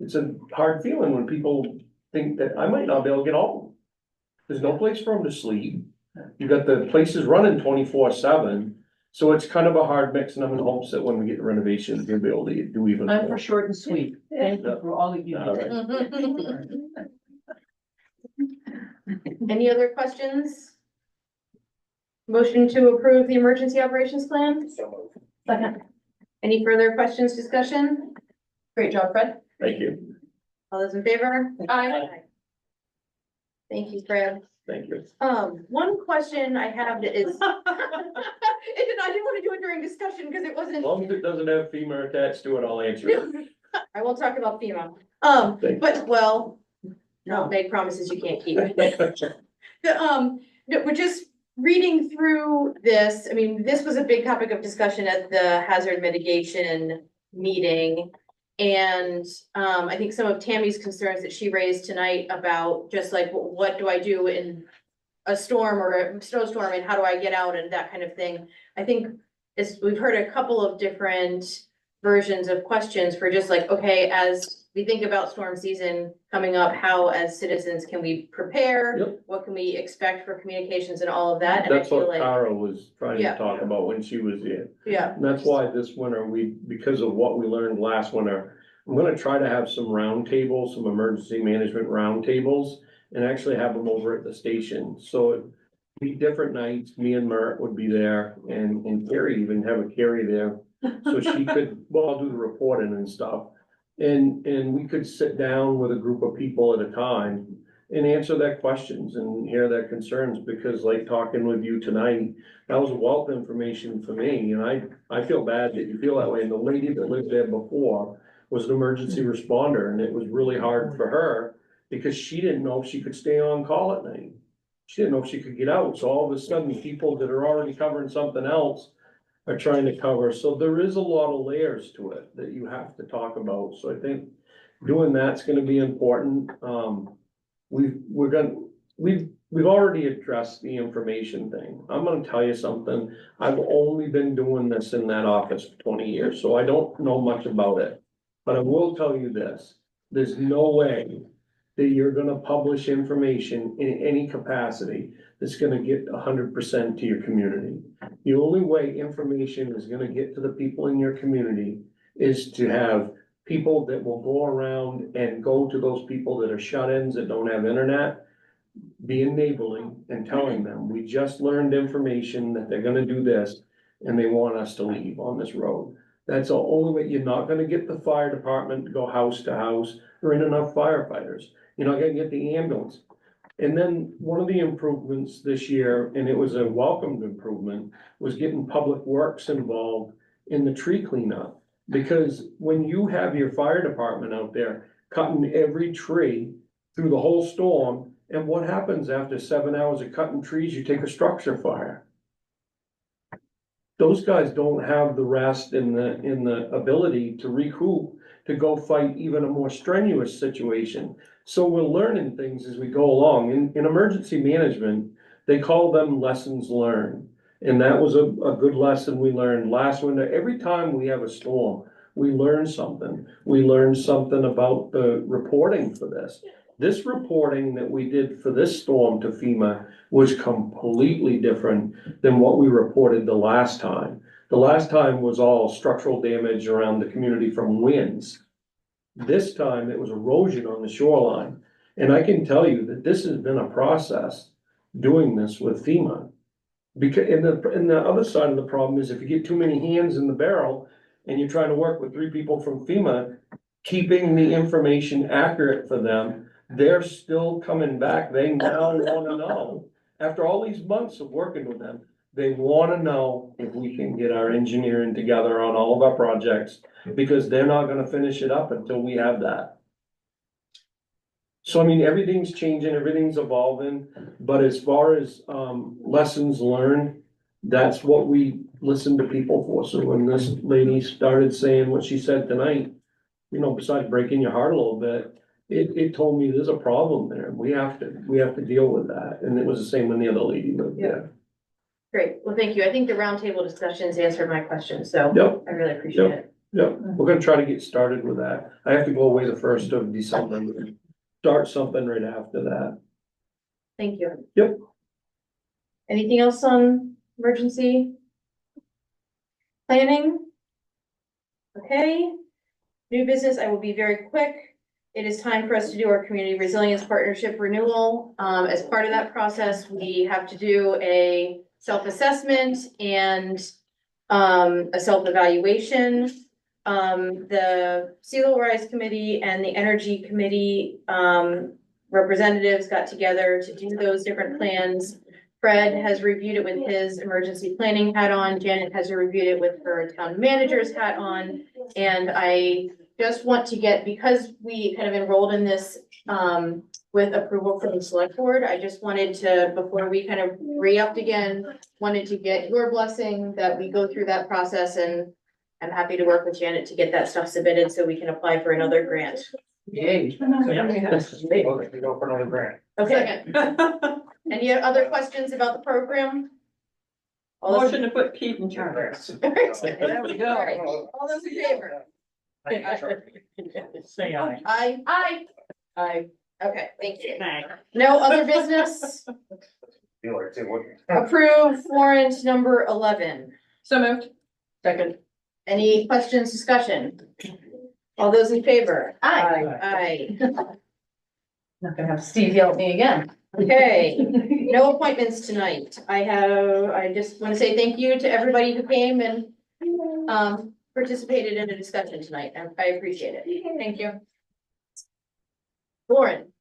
It's a hard feeling when people think that I might not be able to get home. There's no place for them to sleep. You got the places running 24/7, so it's kind of a hard mix, and I'm in hopes that when we get the renovations, we'll be able to do even I'm for more. short and sweet. Thank you for all that you All do. Any other questions? Motion to approve the emergency operations plan? Second. Any further questions, discussion? Great job, Fred. Thank you, All those in favor? Aye. Thank you, Fred. thank you. One question I have that is. I didn't want to do it during discussion because it As wasn't, long as it doesn't have FEMA attached to it, I'll answer it. I won't talk about FEMA. Thank But well, don't make promises you can't keep. No, we're just, reading through this, I mean, this was a big topic of discussion at the hazard mitigation meeting. And I think some of Tammy's concerns that she raised tonight about just like, what do I do in a storm or a snowstorm and how do I get out and that kind of thing. I think is, we've heard a couple of different versions of questions for just like, okay, as we think about storm season coming up, how as citizens can we prepare? Yep. What can we expect for communications and all of that? And I That's feel what like, Tara was trying to Yeah. talk about when she was here. yeah, And that's why this winter, because of what we learned last winter, I'm gonna try to have some roundtables, some emergency management roundtables, and actually have them over at the station. So it'd be different nights, me and Mert would be there, and Carrie, even have a Carrie there. So she could, well, I'll do the reporting and stuff. And we could sit down with a group of people at a time and answer their questions and hear their concerns, because like talking with you tonight, that was a wealth of information for me, and I feel bad that you feel that way. And the lady that lived there before was an emergency responder, and it was really hard for her because she didn't know if she could stay on call at night. She didn't know if she could get out, so all of a sudden, people that are already covering something else are trying to cover, so there is a lot of layers to it that you have to talk about, so I think doing that's gonna be important. We've already addressed the information thing. I'm gonna tell you something, I've only been doing this in that office for 20 years, so I don't know much about it. But I will tell you this, there's no way that you're gonna publish information in any capacity that's gonna get 100% to your community. The only way information is gonna get to the people in your community is to have people that will go around and go to those people that are shut-ins, that don't have internet, be enabling and telling them, we just learned information that they're gonna do this, and they want us to leave on this road. That's the only way. You're not gonna get the fire department to go house to house. There ain't enough firefighters. You're not gonna get the ambulance. And then one of the improvements this year, and it was a welcomed improvement, was getting Public Works involved in the tree cleanup. Because when you have your fire department out there cutting every tree through the whole storm, and what happens after 7 hours of cutting trees, you take a structure fire. Those guys don't have the rest and the ability to recoup, to go fight even a more strenuous situation. So we're learning things as we go along. In emergency management, they call them lessons learned. And that was a good lesson we learned last winter. Every time we have a storm, we learn something. We learned something about the reporting for this. This reporting that we did for this storm to FEMA was completely different than what we reported the last time. The last time was all structural damage around the community from winds. This time it was erosion on the shoreline. And I can tell you that this has been a process doing this with FEMA. Because, and the other side of the problem is if you get too many hands in the barrel and you're trying to work with 3 people from FEMA, keeping the information accurate for them, they're still coming back. They now wanna know, after all these months of working with them, they wanna know if we can get our engineering together on all of our projects, because they're not gonna finish it up until we have that. So I mean, everything's changing, everything's evolving, but as far as, lessons learned, that's what we listen to people for. So when this lady started saying what she said tonight, you know, besides breaking your heart a little bit, it told me there's a problem there, and we have to deal with that, and it was the same when the other lady lived there. great. Well, thank you. I think the roundtable discussions answered my question, so Yep, I really appreciate it. yep, we're gonna try to get started with that. I have to go away the 1st of December, start something right after that. Thank you. Yep. Anything else on emergency planning? Okay, new business, I will be very quick. It is time for us to do our community resilience partnership renewal. As part of that process, we have to do a self-assessment and a self-evaluation. The Sea Level Rise Committee and the Energy Committee representatives got together to do those different plans. Fred has reviewed it with his emergency planning hat on. Janet has reviewed it with her town manager's hat on. And I just want to get, because we kind of enrolled in this, with approval from the select board, I just wanted to, before we kind of re-upped again, wanted to get your blessing that we go through that process, and I'm happy to work with Janet to get that stuff submitted so we can apply for another grant. Yay. Well, we can go for another grant. Okay, any other questions about the program? All those- Motion to put Keith in charge. There we go. All right, all those in favor? Say aye. Aye. Okay, thank you. No other business? Dealer too, what? Approve warrant number 11. So moved. Second. Any questions, discussion? All those in favor? Aye. Aye. Not gonna have Steve yell at me again. Okay, no appointments tonight. I just want to say thank you to everybody who came and participated in the discussion tonight. I appreciate it. Thank you. Lauren,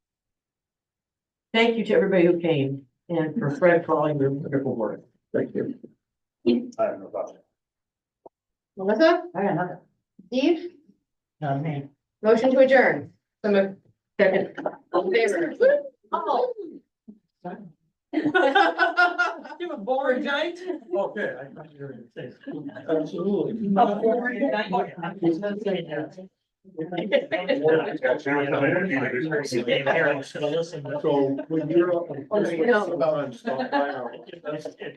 Thank you to everybody who came and for Fred for all your wonderful work. Thank you. I have no problem. Melissa, I got nothing. Steve, Not me. motion to adjourn. So moved. Second. All in favor? Oh. You a boring night? Okay, I thought you were gonna say. Absolutely. A boring night. I was gonna say that. So when you're up. It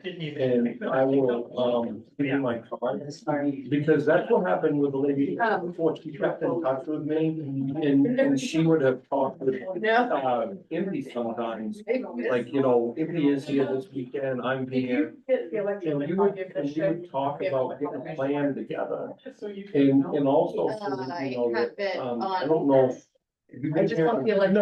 didn't even. And I will, give you my card, because that's what happened with the lady before, she kept in touch with me, and she would have talked with, No. Indy sometimes, like, you know, Indy is here this weekend, I'm here. And you would talk about getting a plan together, and also, I you know, have been I on. don't know. if you've been I just here- don't feel like